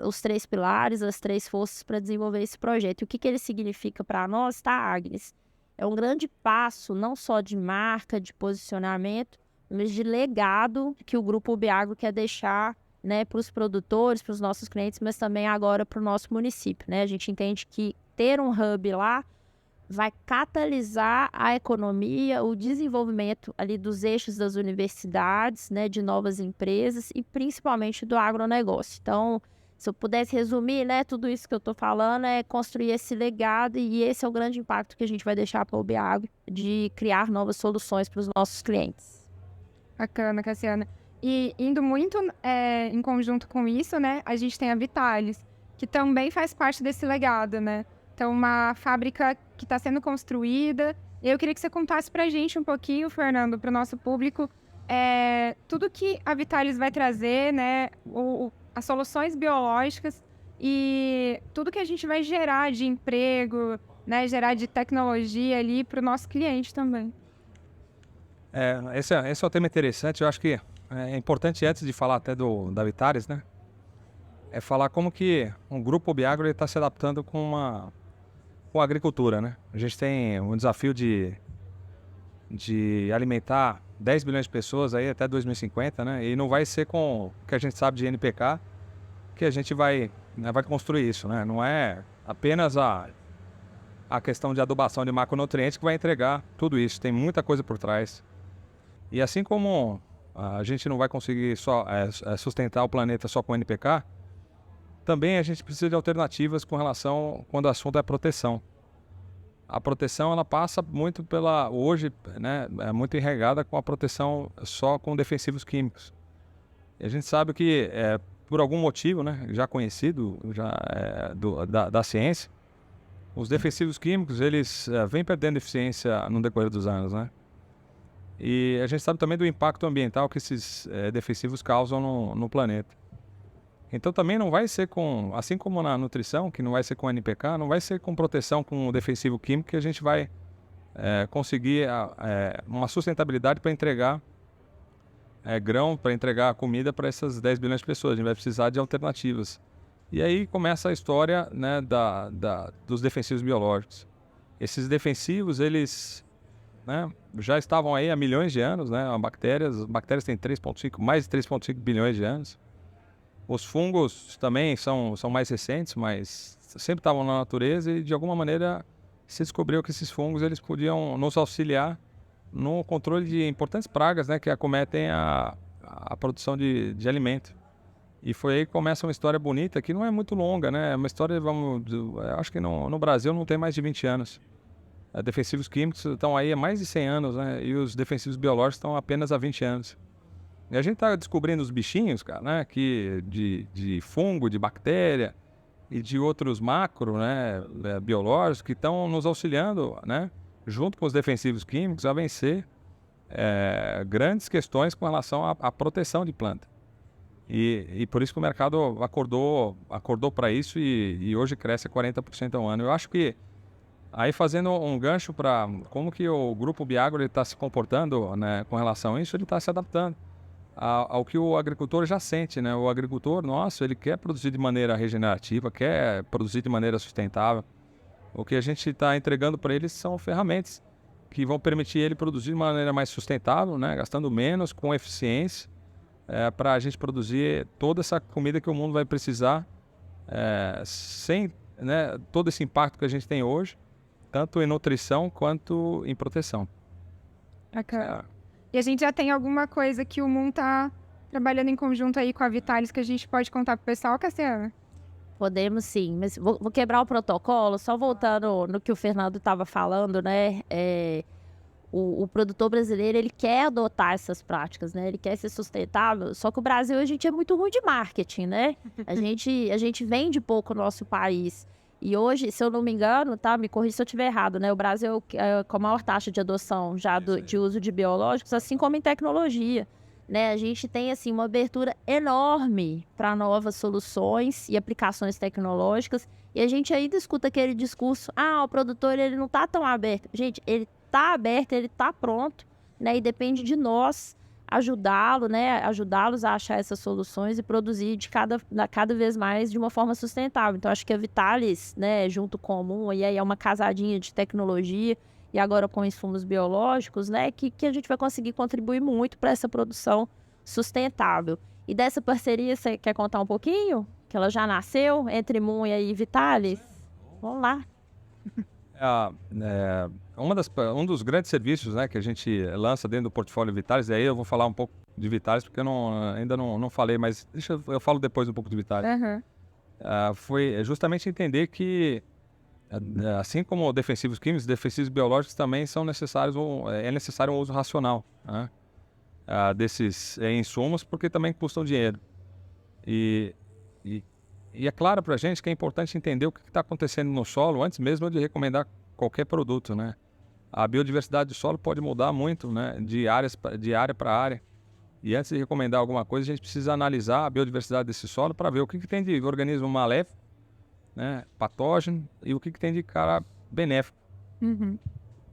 os 3 pilares, as 3 forças para desenvolver esse projeto. E o que ele significa para nós, tá, Agnes? É um grande passo, não só de marca, de posicionamento, mas de legado que o Grupo UBAgro quer deixar, né, para os produtores, para os nossos clientes, mas também agora para o nosso município, né? A gente entende que ter um hub lá vai catalisar a economia, o desenvolvimento ali dos eixos das universidades, né, de novas empresas e principalmente do agronegócio. Então, se eu pudesse resumir, né, tudo isso que eu estou falando é construir esse legado e esse é o grande impacto que a gente vai deixar para o UBAgro, de criar novas soluções para os nossos clientes. Bacana, Cassiana. E indo muito em conjunto com isso, né, a gente tem a Vitalis, que também faz parte desse legado, né? Então, uma fábrica que está sendo construída. Eu queria que você contasse para a gente um pouquinho, Fernando, para o nosso público, tudo que a Vitalis vai trazer, né, as soluções biológicas e tudo que a gente vai gerar de emprego, né, gerar de tecnologia ali para o nosso cliente também. Esse é um tema interessante. Eu acho que é importante, antes de falar até da Vitalis, né, é falar como que um grupo UBAgro está se adaptando com a agricultura, né? A gente tem um desafio de alimentar 10 bilhões de pessoas aí até 2050, né? E não vai ser com o que a gente sabe de NPK que a gente vai construir isso, né? Não é apenas a questão de adubação de macronutrientes que vai entregar tudo isso. Tem muita coisa por trás. E assim como a gente não vai conseguir só sustentar o planeta só com NPK, também a gente precisa de alternativas com relação quando o assunto é proteção. A proteção ela passa muito hoje, né, é muito enregada com a proteção só com defensivos químicos. E a gente sabe que por algum motivo, né, já conhecido da ciência, os defensivos químicos eles vêm perdendo eficiência no decorrer dos anos, né? E a gente sabe também do impacto ambiental que esses defensivos causam no planeta. Então também não vai ser assim como na nutrição, que não vai ser com NPK, não vai ser com proteção com o defensivo químico que a gente vai conseguir uma sustentabilidade para entregar grão, para entregar comida para essas 10 bilhões de pessoas. A gente vai precisar de alternativas. E aí começa a história, né, dos defensivos biológicos. Esses defensivos, eles, né, já estavam aí há milhões de anos, né? As bactérias têm mais de 3,5 bilhões de anos. Os fungos também são mais recentes, mas sempre estavam na natureza e de alguma maneira se descobriu que esses fungos eles podiam nos auxiliar no controle de importantes pragas, né, que acometem a produção de alimento. E foi aí que começa uma história bonita, que não é muito longa, né? É uma história, acho que no Brasil não tem mais de 20 anos. Defensivos químicos estão aí há mais de 100 anos, né? E os defensivos biológicos estão apenas há 20 anos. E a gente está descobrindo os bichinhos, cara, né? De fungo, de bactéria e de outros macro, né, biológicos que estão nos auxiliando, né? Junto com os defensivos químicos a vencer grandes questões com relação à proteção de planta. E por isso que o mercado acordou para isso e hoje cresce 40% ao ano. Eu acho que, aí fazendo um gancho para como que o Grupo UBAgro está se comportando, né, com relação a isso, ele está se adaptando ao que o agricultor já sente, né? O agricultor nosso, ele quer produzir de maneira regenerativa, quer produzir de maneira sustentável. O que a gente está entregando para eles são ferramentas que vão permitir ele produzir de maneira mais sustentável, né? Gastando menos, com eficiência, para a gente produzir toda essa comida que o mundo vai precisar, sem, né, todo esse impacto que a gente tem hoje, tanto em nutrição quanto em proteção. E a gente já tem alguma coisa que o mundo está trabalhando em conjunto aí com a Vitalis que a gente pode contar pro pessoal, Cassiana? Podemos sim, mas vou quebrar o protocolo, só voltando no que o Fernando estava falando, né? O produtor brasileiro, ele quer adotar essas práticas, né? Ele quer ser sustentável, só que o Brasil, a gente é muito ruim de marketing, né? A gente vende pouco o nosso país. E hoje, se eu não me engano, tá? Me corrija se eu estiver errado, né? O Brasil é com a maior taxa de adoção já de uso de biológicos, assim como em tecnologia, né? A gente tem, assim, uma abertura enorme para novas soluções e aplicações tecnológicas. E a gente ainda escuta aquele discurso, o produtor, ele não tá tão aberto. Gente, ele tá aberto, ele tá pronto, né? E depende de nós ajudá-lo, né? Ajudá-los a achar essas soluções e produzir cada vez mais de uma forma sustentável. Então, acho que a Vitalis, né, junto com o Moon, e aí é uma casadinha de tecnologia, e agora com insumos biológicos, né, que a gente vai conseguir contribuir muito para essa produção sustentável. E dessa parceria, você quer contar um pouquinho? Que ela já nasceu entre Moon e aí Vitalis? Vamos lá. Um dos grandes serviços, né, que a gente lança dentro do portfólio Vitalis, e aí eu vou falar um pouco de Vitalis, porque eu ainda não falei, mas eu falo depois um pouco de Vitalis. Foi justamente entender que, assim como defensivos químicos, defensivos biológicos também são necessários, é necessário um uso racional, né, desses insumos, porque também custam dinheiro. E é claro para a gente que é importante entender o que está acontecendo no solo antes mesmo de recomendar qualquer produto, né? A biodiversidade do solo pode mudar muito, né? De área para área. E antes de recomendar alguma coisa, a gente precisa analisar a biodiversidade desse solo para ver o que tem de organismo maléfico, né? Patógeno, e o que tem de cara benéfico.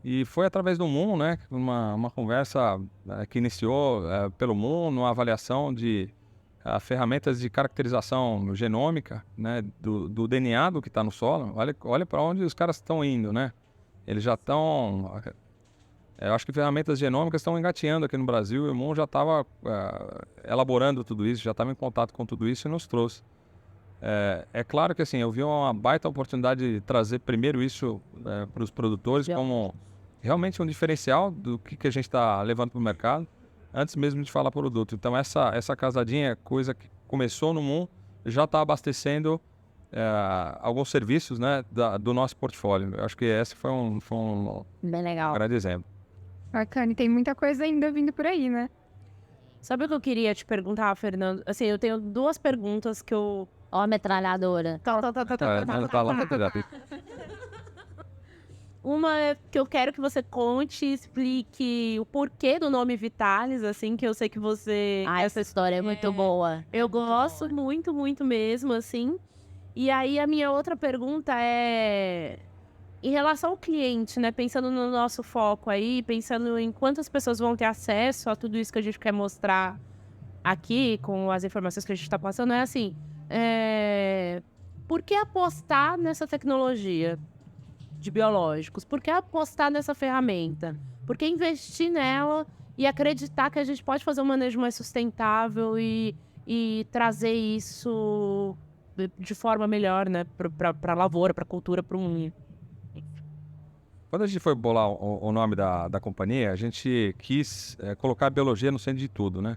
E foi através do Moon, né? Uma conversa que iniciou pelo Moon, numa avaliação de ferramentas de caracterização genômica, né, do DNA do que está no solo. Olha para onde os caras estão indo, né? Eles já estão... eu acho que ferramentas genômicas estão engateando aqui no Brasil, e o Moon já estava elaborando tudo isso, já estava em contato com tudo isso e nos trouxe. É claro que assim, eu vi uma baita oportunidade de trazer primeiro isso para os produtores como realmente um diferencial do que a gente está levando para o mercado, antes mesmo de falar produto. Então essa casadinha, coisa que começou no Moon, já está abastecendo alguns serviços, né, do nosso portfólio. Eu acho que esse foi um Bem legal. grande exemplo. Bacana, e tem muita coisa ainda vindo por aí, né? Sabe o que eu queria te perguntar, Fernando? Assim, eu tenho duas perguntas que eu... Ó a metralhadora. Uma é que eu quero que você conte e explique o porquê do nome Vitalis, assim, que eu sei que você... Essa história é muito boa. Eu gosto muito, muito mesmo, assim. E aí, a minha outra pergunta é... Em relação ao cliente, né? Pensando no nosso foco aí, pensando em quantas pessoas vão ter acesso a tudo isso que a gente quer mostrar aqui, com as informações que a gente está passando, é assim... Por que apostar nessa tecnologia de biológicos? Por que apostar nessa ferramenta? Por que investir nela e acreditar que a gente pode fazer um manejo mais sustentável e trazer isso de forma melhor, né? Para a lavoura, para a cultura, para o mundo. Quando a gente foi bolar o nome da companhia, a gente quis colocar a biologia no centro de tudo, né?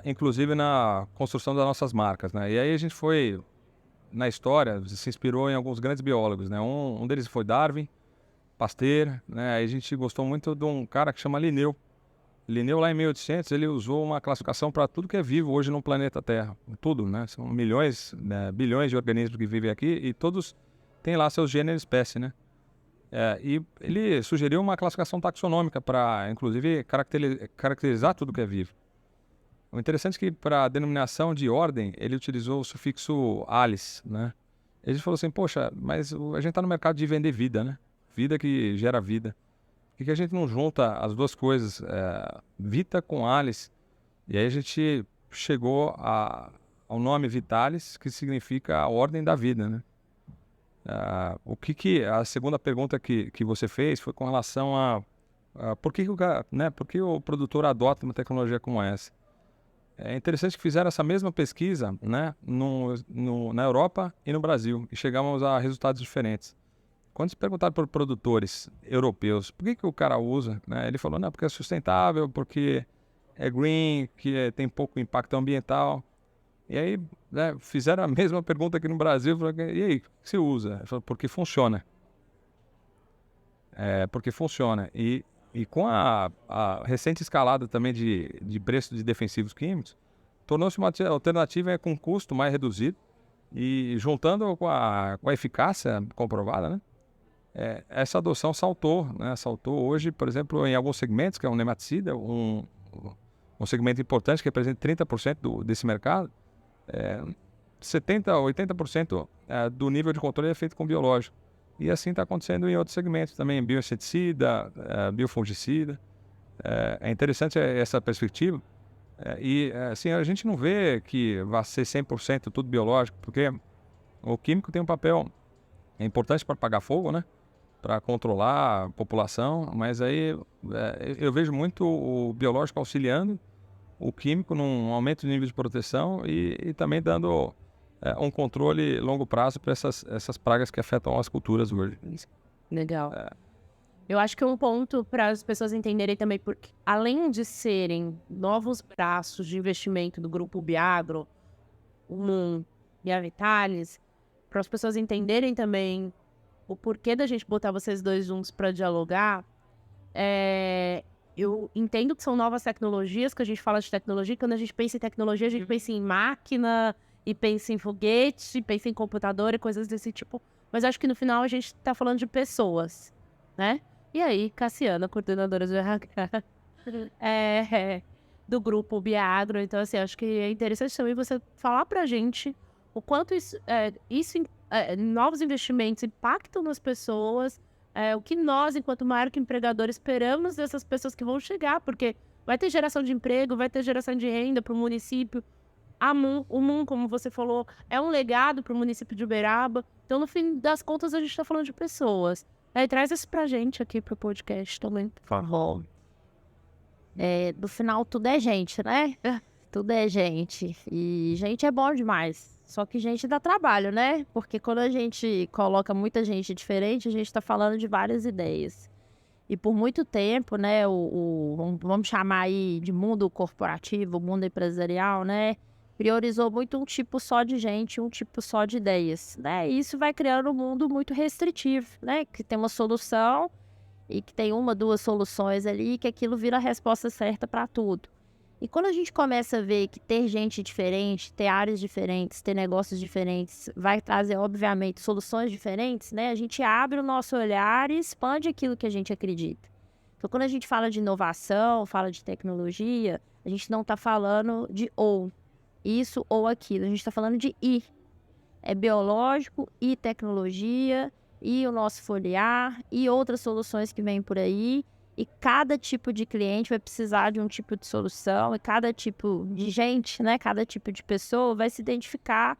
Inclusive na construção das nossas marcas, né? E aí a gente foi, na história, se inspirou em alguns grandes biólogos, né? Um deles foi Darwin, Pasteur, né? Aí a gente gostou muito de um cara que chama Linneu. Linneu, lá em 1800, ele usou uma classificação para tudo que é vivo hoje no planeta Terra. Tudo, né? São milhões, né, bilhões de organismos que vivem aqui e todos têm lá seus gênero e espécie, né? E ele sugeriu uma classificação taxonômica para, inclusive, caracterizar tudo que é vivo. O interessante é que, para a denominação de ordem, ele utilizou o sufixo alis, né? Ele falou assim, poxa, mas a gente está no mercado de vender vida, né? Vida que gera vida. Por que a gente não junta as duas coisas, vita com alis? E aí a gente chegou ao nome Vitalis, que significa a ordem da vida, né? A segunda pergunta que você fez foi com relação a por que o produtor adota uma tecnologia como essa. É interessante que fizeram essa mesma pesquisa, né, na Europa e no Brasil, e chegamos a resultados diferentes. Quando se perguntaram por produtores europeus, por que o cara usa, né, ele falou, não, porque é sustentável, porque é green, que tem pouco impacto ambiental. E aí, né, fizeram a mesma pergunta aqui no Brasil, falaram, e aí, o que você usa? Ele falou, porque funciona. Porque funciona. E E com a recente escalada também de preço de defensivos químicos, tornou-se uma alternativa com custo mais reduzido e juntando com a eficácia comprovada, né? Essa adoção saltou, né? Saltou hoje, por exemplo, em alguns segmentos, que é um nematicida, um segmento importante que representa 30% desse mercado, 70% a 80% do nível de controle é feito com biológico. E assim está acontecendo em outros segmentos também, bioinseticida, biofungicida. É interessante essa perspectiva. E assim, a gente não vê que vai ser 100% tudo biológico, porque o químico tem um papel importante para apagar fogo, né? Para controlar a população, mas aí eu vejo muito o biológico auxiliando o químico num aumento de nível de proteção e também dando um controle longo prazo para essas pragas que afetam as culturas hoje. Legal. Eu acho que um ponto para as pessoas entenderem também, porque além de serem novos braços de investimento do Grupo Biagro, e a Vitalis, para as pessoas entenderem também o porquê da gente botar vocês dois juntos para dialogar, eu entendo que são novas tecnologias, que a gente fala de tecnologia, quando a gente pensa em tecnologia, a gente pensa em máquina, e pensa em foguete, e pensa em computador e coisas desse tipo, mas acho que no final a gente está falando de pessoas, né? E aí, Cassiana, coordenadora do RH, do Grupo Biagro, então assim, acho que é interessante também você falar pra gente o quanto novos investimentos impactam nas pessoas, o que nós, enquanto marca empregador, esperamos dessas pessoas que vão chegar, porque vai ter geração de emprego, vai ter geração de renda para o município. O MUN, como você falou, é um legado para o município de Uberaba. Então, no fim das contas, a gente está falando de pessoas. Traz isso pra gente aqui pro podcast também, por favor. No final, tudo é gente, né? Tudo é gente. E gente é bom demais. Só que gente dá trabalho, né? Porque quando a gente coloca muita gente diferente, a gente está falando de várias ideias. E por muito tempo, né, vamos chamar aí de mundo corporativo, mundo empresarial, né? Priorizou muito um tipo só de gente, um tipo só de ideias, né? E isso vai criando um mundo muito restritivo, né? Que tem uma solução e que tem uma, duas soluções ali, que aquilo vira a resposta certa para tudo. E quando a gente começa a ver que ter gente diferente, ter áreas diferentes, ter negócios diferentes, vai trazer, obviamente, soluções diferentes, né? A gente abre o nosso olhar e expande aquilo que a gente acredita. Então, quando a gente fala de inovação, fala de tecnologia, a gente não está falando de isso ou aquilo. A gente está falando de I. É biológico e tecnologia e o nosso foliar e outras soluções que vêm por aí. E cada tipo de cliente vai precisar de um tipo de solução e cada tipo de gente, né? Cada tipo de pessoa vai se identificar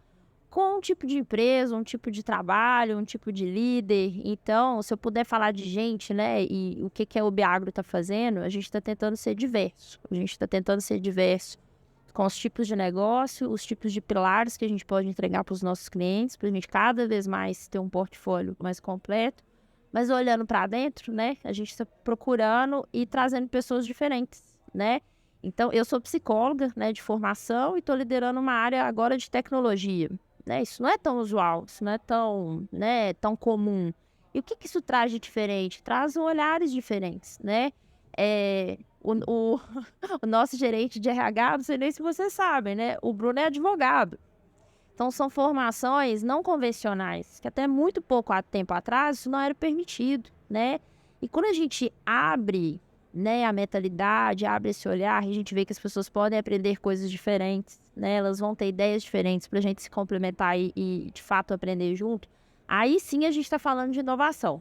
com um tipo de empresa, um tipo de trabalho, um tipo de líder. Então, se eu puder falar de gente, né? E o que o Biagro está fazendo, a gente está tentando ser diverso. A gente está tentando ser diverso com os tipos de negócio, os tipos de pilares que a gente pode entregar para os nossos clientes, para a gente cada vez mais ter um portfólio mais completo. Mas olhando para dentro, né, a gente está procurando e trazendo pessoas diferentes, né? Então, eu sou psicóloga, né, de formação e estou liderando uma área agora de tecnologia, né? Isso não é tão usual, isso não é tão, né, tão comum. E o que isso traz de diferente? Traz olhares diferentes, né? O nosso gerente de RH, não sei nem se vocês sabem, né? O Bruno é advogado. Então, são formações não convencionais, que até muito pouco tempo atrás isso não era permitido, né? E quando a gente abre, né, a mentalidade, abre esse olhar, a gente vê que as pessoas podem aprender coisas diferentes, né? Elas vão ter ideias diferentes para a gente se complementar e, de fato, aprender junto. Aí sim a gente está falando de inovação,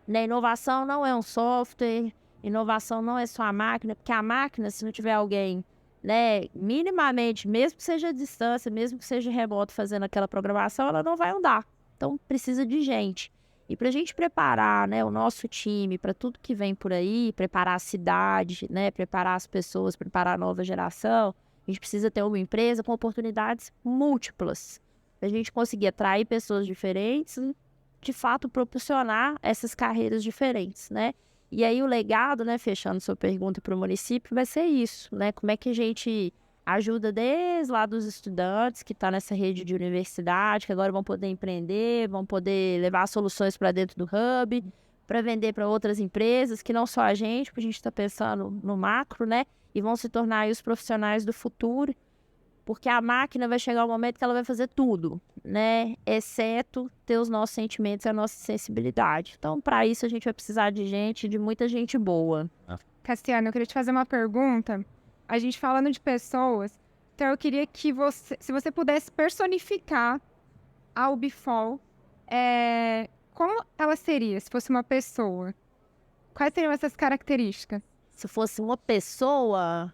né? Inovação não é um software, inovação não é só a máquina, porque a máquina, se não tiver alguém, né, minimamente, mesmo que seja à distância, mesmo que seja remoto fazendo aquela programação, ela não vai andar. Então, precisa de gente. E para a gente preparar, né, o nosso time para tudo que vem por aí, preparar a cidade, né, preparar as pessoas, preparar a nova geração, a gente precisa ter uma empresa com oportunidades múltiplas. Para a gente conseguir atrair pessoas diferentes e, de fato, proporcionar essas carreiras diferentes, né? E aí o legado, né, fechando sua pergunta para o município, vai ser isso, né? Como é que a gente ajuda desde lá dos estudantes que estão nessa rede de universidade, que agora vão poder empreender, vão poder levar soluções para dentro do hub, para vender para outras empresas, que não só a gente, porque a gente está pensando no macro, né? E vão se tornar aí os profissionais do futuro, porque a máquina vai chegar um momento que ela vai fazer tudo, né? Exceto ter os nossos sentimentos e a nossa sensibilidade. Então, para isso, a gente vai precisar de gente, de muita gente boa. Cassiano, eu queria te fazer uma pergunta. A gente falando de pessoas, então eu queria que você, se você pudesse personificar a UBFOL, como ela seria se fosse uma pessoa? Quais seriam essas características? Se fosse uma pessoa...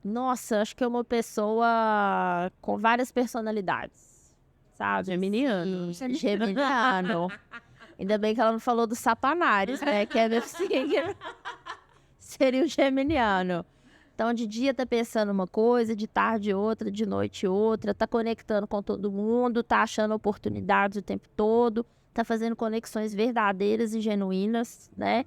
Nossa, acho que é uma pessoa com várias personalidades, sabe? Geminiano. Geminiano. Ainda bem que ela não falou do Sapanares, né? Que é meu signo. Seria o geminiano. Então, de dia tá pensando uma coisa, de tarde outra, de noite outra, tá conectando com todo mundo, tá achando oportunidades o tempo todo, tá fazendo conexões verdadeiras e genuínas, né?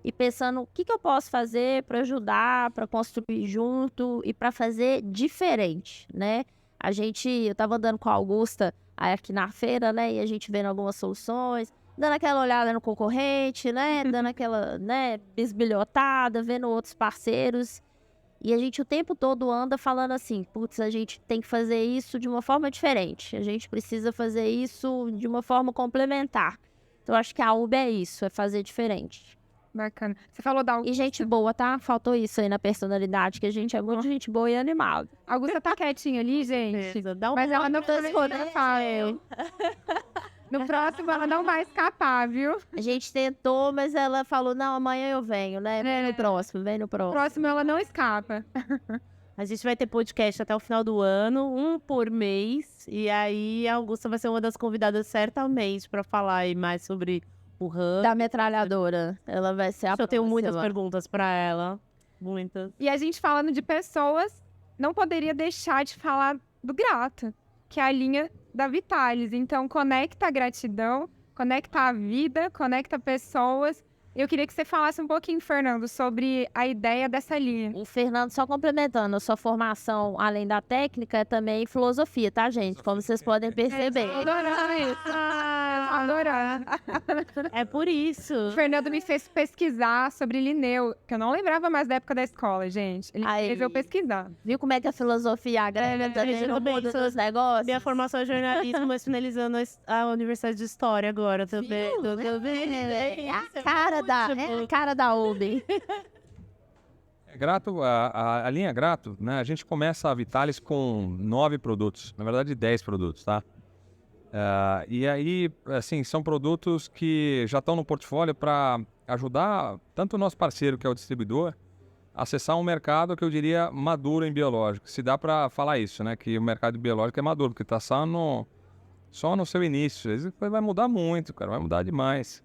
E pensando o que eu posso fazer para ajudar, para construir junto e para fazer diferente, né? Eu tava andando com a Augusta aqui na feira, né? E a gente vendo algumas soluções, dando aquela olhada no concorrente, né? Dando aquela, né, bisbilhotada, vendo outros parceiros. E a gente o tempo todo anda falando assim, putz, a gente tem que fazer isso de uma forma diferente. A gente precisa fazer isso de uma forma complementar. Então, acho que a UB é isso, é fazer diferente. Bacana. Você falou da Augusta. E gente boa, tá? Faltou isso aí na personalidade, que a gente é muito gente boa e animada. A Augusta tá quietinha ali, gente. Dá Mas ela não vai escapar. No próximo ela não vai escapar, viu? A gente tentou, mas ela falou, não, amanhã eu venho, né? Vem no próximo, vem no No próximo. próximo ela não escapa. A gente vai ter podcast até o final do ano, um por mês. E aí a Augusta vai ser uma das convidadas certamente para falar aí mais sobre o RAM. Da metralhadora. Ela vai ser a Eu tenho muitas próxima. perguntas para ela. Muitas. E a gente falando de pessoas, não poderia deixar de falar do grato, que é a linha da Vitalis. Então, conecta a gratidão, conecta a vida, conecta pessoas. Eu queria que você falasse um pouquinho, Fernando, sobre a ideia dessa linha. O Fernando, só complementando, a sua formação, além da técnica, é também filosofia, tá, gente? Como vocês podem perceber. Adorando isso. Adorando. É por isso. O Fernando me fez pesquisar sobre Linneu, que eu não lembrava mais da época da escola, gente. Ele Aí. fez eu pesquisar. Viu como é que a filosofia agrega também eu no também mundo sou- dos negócios? Minha formação é jornalismo, mas finalizando a Universidade de História agora também. É a cara da UB. Grato, a linha Grato, né? A gente começa a Vitalis com 9 produtos, na verdade 10 produtos, tá? E aí, assim, são produtos que já estão no portfólio para ajudar tanto o nosso parceiro, que é o distribuidor, a acessar um mercado que eu diria maduro em biológico. Se dá para falar isso, né? Que o mercado biológico é maduro, porque está só no seu início. Isso vai mudar muito, cara, vai mudar demais.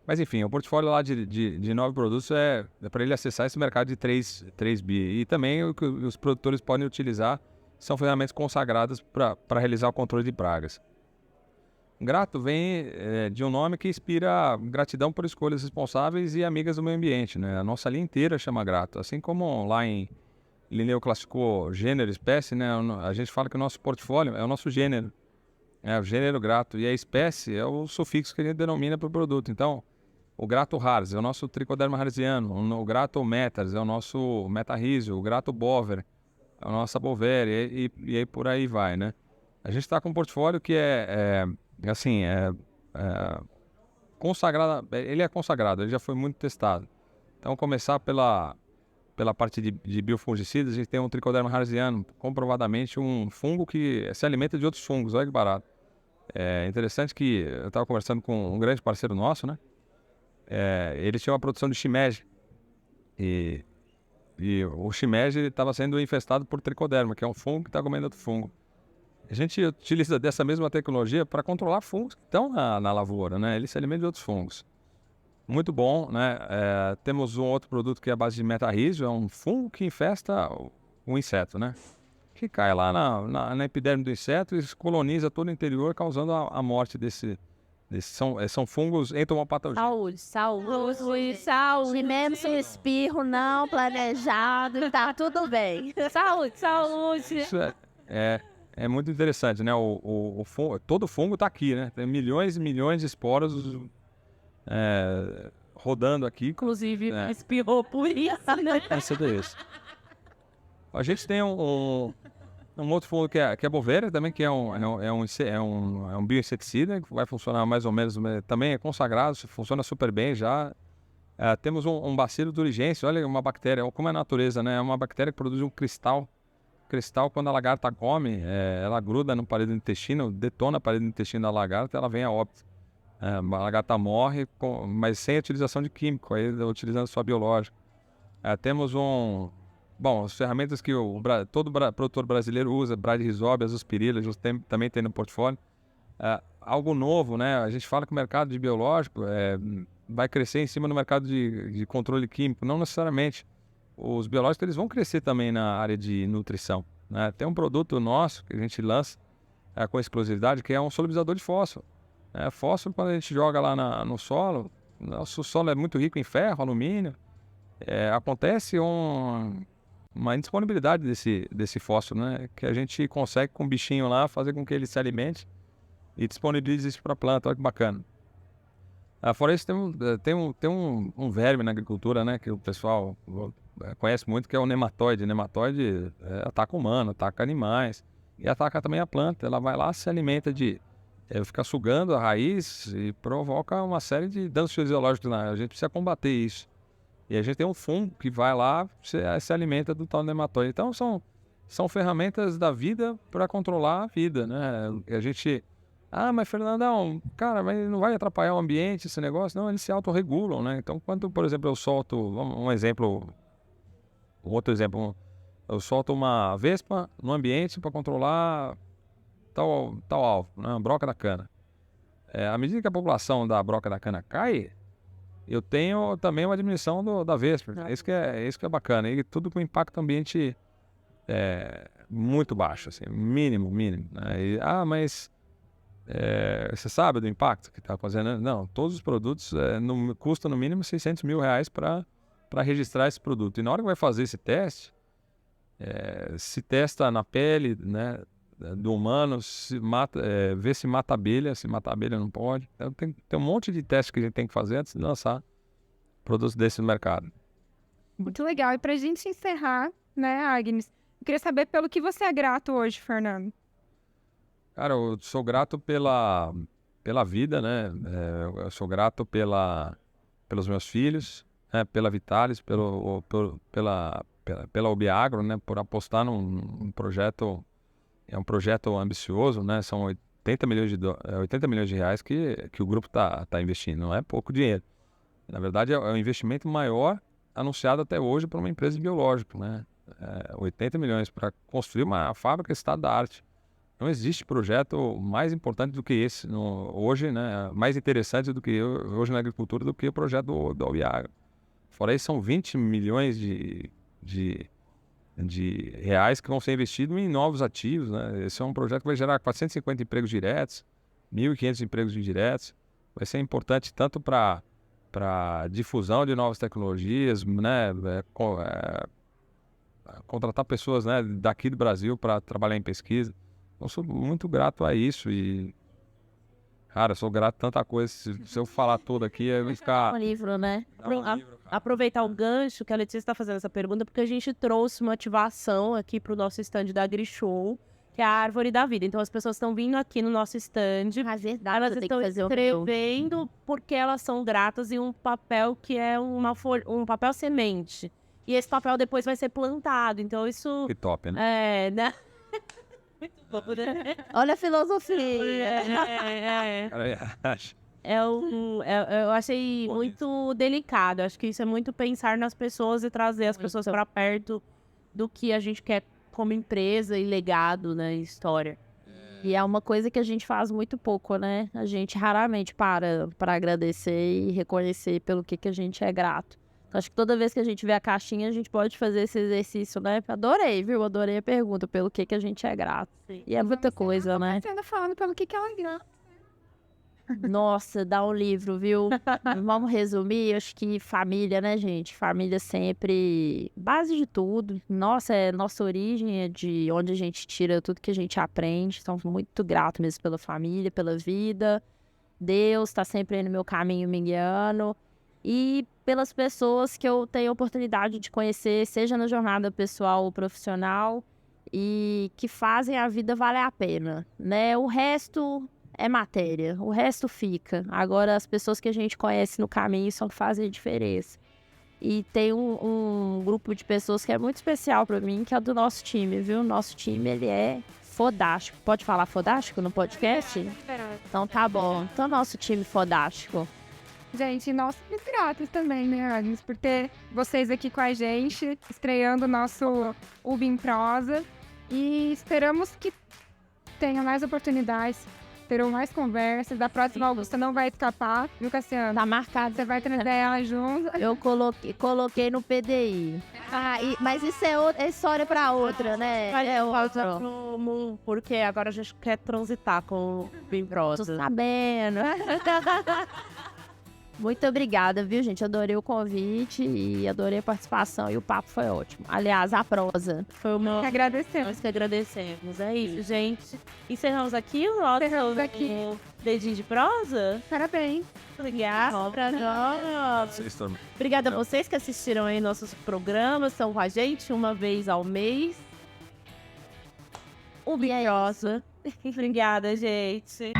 Mas enfim, o portfólio lá de 9 produtos é para ele acessar esse mercado de 3 bi. E também o que os produtores podem utilizar são ferramentas consagradas para realizar o controle de pragas. Grato vem de um nome que inspira gratidão por escolhas responsáveis e amigas do meio ambiente, né? A nossa linha inteira chama Grato. Assim como lá em Linneu classificou gênero e espécie, né? A gente fala que o nosso portfólio é o nosso gênero. É o gênero Grato. E a espécie é o sufixo que a gente denomina para o produto. Então, o Grato Rars é o nosso Trichoderma harziano, o Grato Metars é o nosso Metarrhizio, o Grato Bover é o nosso Bovéria, e aí por aí vai, né? A gente está com um portfólio que é consagrado, ele é consagrado, ele já foi muito testado. Então, começar pela parte de biofungicidas, a gente tem um Trichoderma harziano, comprovadamente um fungo que se alimenta de outros fungos, olha que barato. É interessante que eu estava conversando com um grande parceiro nosso, né? Ele tinha uma produção de shimeji e o shimeji estava sendo infestado por tricoderma, que é um fungo que está comendo outro fungo. A gente utiliza dessa mesma tecnologia para controlar fungos que estão na lavoura, né? Eles se alimentam de outros fungos. Muito bom, né? Temos um outro produto que é a base de metarrhizio, é um fungo que infesta o inseto, né? Que cai lá na epiderme do inseto e coloniza todo o interior, causando a morte desse. São fungos entomopatogênicos. Saúde. Mesmo sem espirro não planejado, tá tudo bem. Saúde. Isso é é muito interessante, né? Todo fungo está aqui, né? Tem milhões e milhões de esporos rodando aqui. Inclusive, espirrou por isso, né? É tudo isso. A gente tem um outro fungo que é Bovéria também, que é um bioinseticida, que vai funcionar mais ou menos, também é consagrado, funciona super bem já. Temos um bacilo thuringiensis, olha uma bactéria, como é a natureza, né? É uma bactéria que produz um cristal. Cristal, quando a lagarta come, ela gruda no parede do intestino, detona a parede do intestino da lagarta, ela vem a óbito. A lagarta morre, mas sem a utilização de químico, aí utilizando só biológico. Temos as ferramentas que todo produtor brasileiro usa, Bride Rhizobium, Azospirilla, também tem no portfólio. Algo novo, né? A gente fala que o mercado de biológico vai crescer em cima do mercado de controle químico, não necessariamente. Os biológicos eles vão crescer também na área de nutrição, né? Tem um produto nosso que a gente lança com exclusividade, que é um solubilizador de fósforo. Fósforo, quando a gente joga lá no solo, nosso solo é muito rico em ferro, alumínio, acontece uma indisponibilidade desse fósforo, né? Que a gente consegue com o bichinho lá fazer com que ele se alimente e disponibilize isso para a planta. Olha que bacana. Fora isso, tem um verme na agricultura, né? Que o pessoal conhece muito, que é o nematóide. O nematóide ataca humano, ataca animais e ataca também a planta. Ela vai lá, se alimenta fica sugando a raiz e provoca uma série de danos fisiológicos lá. A gente precisa combater isso. E a gente tem um fungo que vai lá, se alimenta do tal nematóide. Então, são ferramentas da vida para controlar a vida, né? A gente... mas Fernandão, cara, mas não vai atrapalhar o ambiente esse negócio? Não, eles se autorregulam, né? Então, quando, por exemplo, eu solto... Outro exemplo. Eu solto uma vespa no ambiente para controlar tal alvo, né? A broca da cana. À medida que a população da broca da cana cai, eu tenho também uma diminuição da vespa. Isso que é bacana. E tudo com impacto ambiente muito baixo, assim, mínimo, né? Mas você sabe do impacto que está fazendo? Não, todos os produtos custam no mínimo R$600 mil para registrar esse produto. E na hora que vai fazer esse teste, se testa na pele, né, do humano, vê se mata abelha, se matar abelha não pode. Então, tem um monte de testes que a gente tem que fazer antes de lançar produtos desses no mercado. Muito legal. E para a gente encerrar, né, Agnes, eu queria saber pelo que você é grato hoje, Fernando. Cara, eu sou grato pela vida, né? Eu sou grato pelos meus filhos, né? Pela Vitalis, pela Ubiagro, né? Por apostar num projeto. É um projeto ambicioso, né? São 80 milhões de reais que o grupo tá investindo. Não é pouco dinheiro. Na verdade, é o investimento maior anunciado até hoje para uma empresa de biológico, né? 80 milhões para construir uma fábrica estado da arte. Não existe projeto mais importante do que esse hoje, né? Mais interessante do que hoje na agricultura do que o projeto da Ubiagro. Fora isso, são 20 milhões de reais que vão ser investidos em novos ativos, né? Esse é um projeto que vai gerar 450 empregos diretos, 1.500 empregos indiretos. Vai ser importante tanto para difusão de novas tecnologias, né? Contratar pessoas, né, daqui do Brasil para trabalhar em pesquisa. Eu sou muito grato a isso e, cara, eu sou grato a tanta coisa. Se eu falar tudo aqui, eu vou ficar... Um livro, né? Aproveitar o gancho que a Letícia está fazendo essa pergunta, porque a gente trouxe uma ativação aqui para o nosso stand da AgriShow, que é a Árvore da Vida. Então, as pessoas estão vindo aqui no nosso stand, Verdade, elas estão escrevendo porque elas são gratas em um papel que é um papel semente. E esse papel depois vai ser plantado. Então, isso... Que top, né? né? Muito bom, né? Olha a filosofia. Eu achei muito delicado. Acho que isso é muito pensar nas pessoas e trazer as pessoas para perto do que a gente quer como empresa e legado, né, história. E é uma coisa que a gente faz muito pouco, né? A gente raramente para agradecer e reconhecer pelo que a gente é grato. Então, acho que toda vez que a gente vê a caixinha, a gente pode fazer esse exercício, né? Adorei, viu? Adorei a pergunta, pelo que a gente é grato. Sim. E é muita coisa, né? Você ainda falando pelo que ela é grata. Nossa, dá um livro, viu? Vamos resumir, acho que família, né, gente? Família sempre base de tudo. Nossa origem é de onde a gente tira tudo que a gente aprende. Então, muito grato mesmo pela família, pela vida. Deus tá sempre aí no meu caminho me guiando. E pelas pessoas que eu tenho a oportunidade de conhecer, seja na jornada pessoal ou profissional, e que fazem a vida valer a pena, né? O resto é matéria, o resto fica. Agora, as pessoas que a gente conhece no caminho são que fazem a diferença. E tem um grupo de pessoas que é muito especial pra mim, que é do nosso time, viu? Nosso time, ele é fodástico. Pode falar fodástico no podcast? Então tá bom. Então, nosso time fodástico. Gente, nós somos gratos também, né, Agnes, por ter vocês aqui com a gente, estreando o nosso UB em Prosa. E esperamos que tenha mais oportunidades, terão mais conversas. Da próxima, a Augusta não vai escapar, viu, Cassiano? Tá marcado. Você vai trazer ela junto. Eu coloquei no PDI. Mas isso é história pra outra, né? É outra. Porque agora a gente quer transitar com o Bem Tô Prosa. sabendo. Muito obrigada, viu, gente? Adorei o convite e adorei a participação. E o papo foi ótimo. Aliás, a prosa. Foi o meu... Que agradecemos. Nós que agradecemos. É isso, gente. Encerramos aqui o nosso Encerramos aqui. Dedinho de Prosa. Parabéns. Obrigada pra nós. Vocês também. Obrigada a vocês que assistiram aí nossos programas. Estão com a gente uma vez ao mês. Obrigada, gente.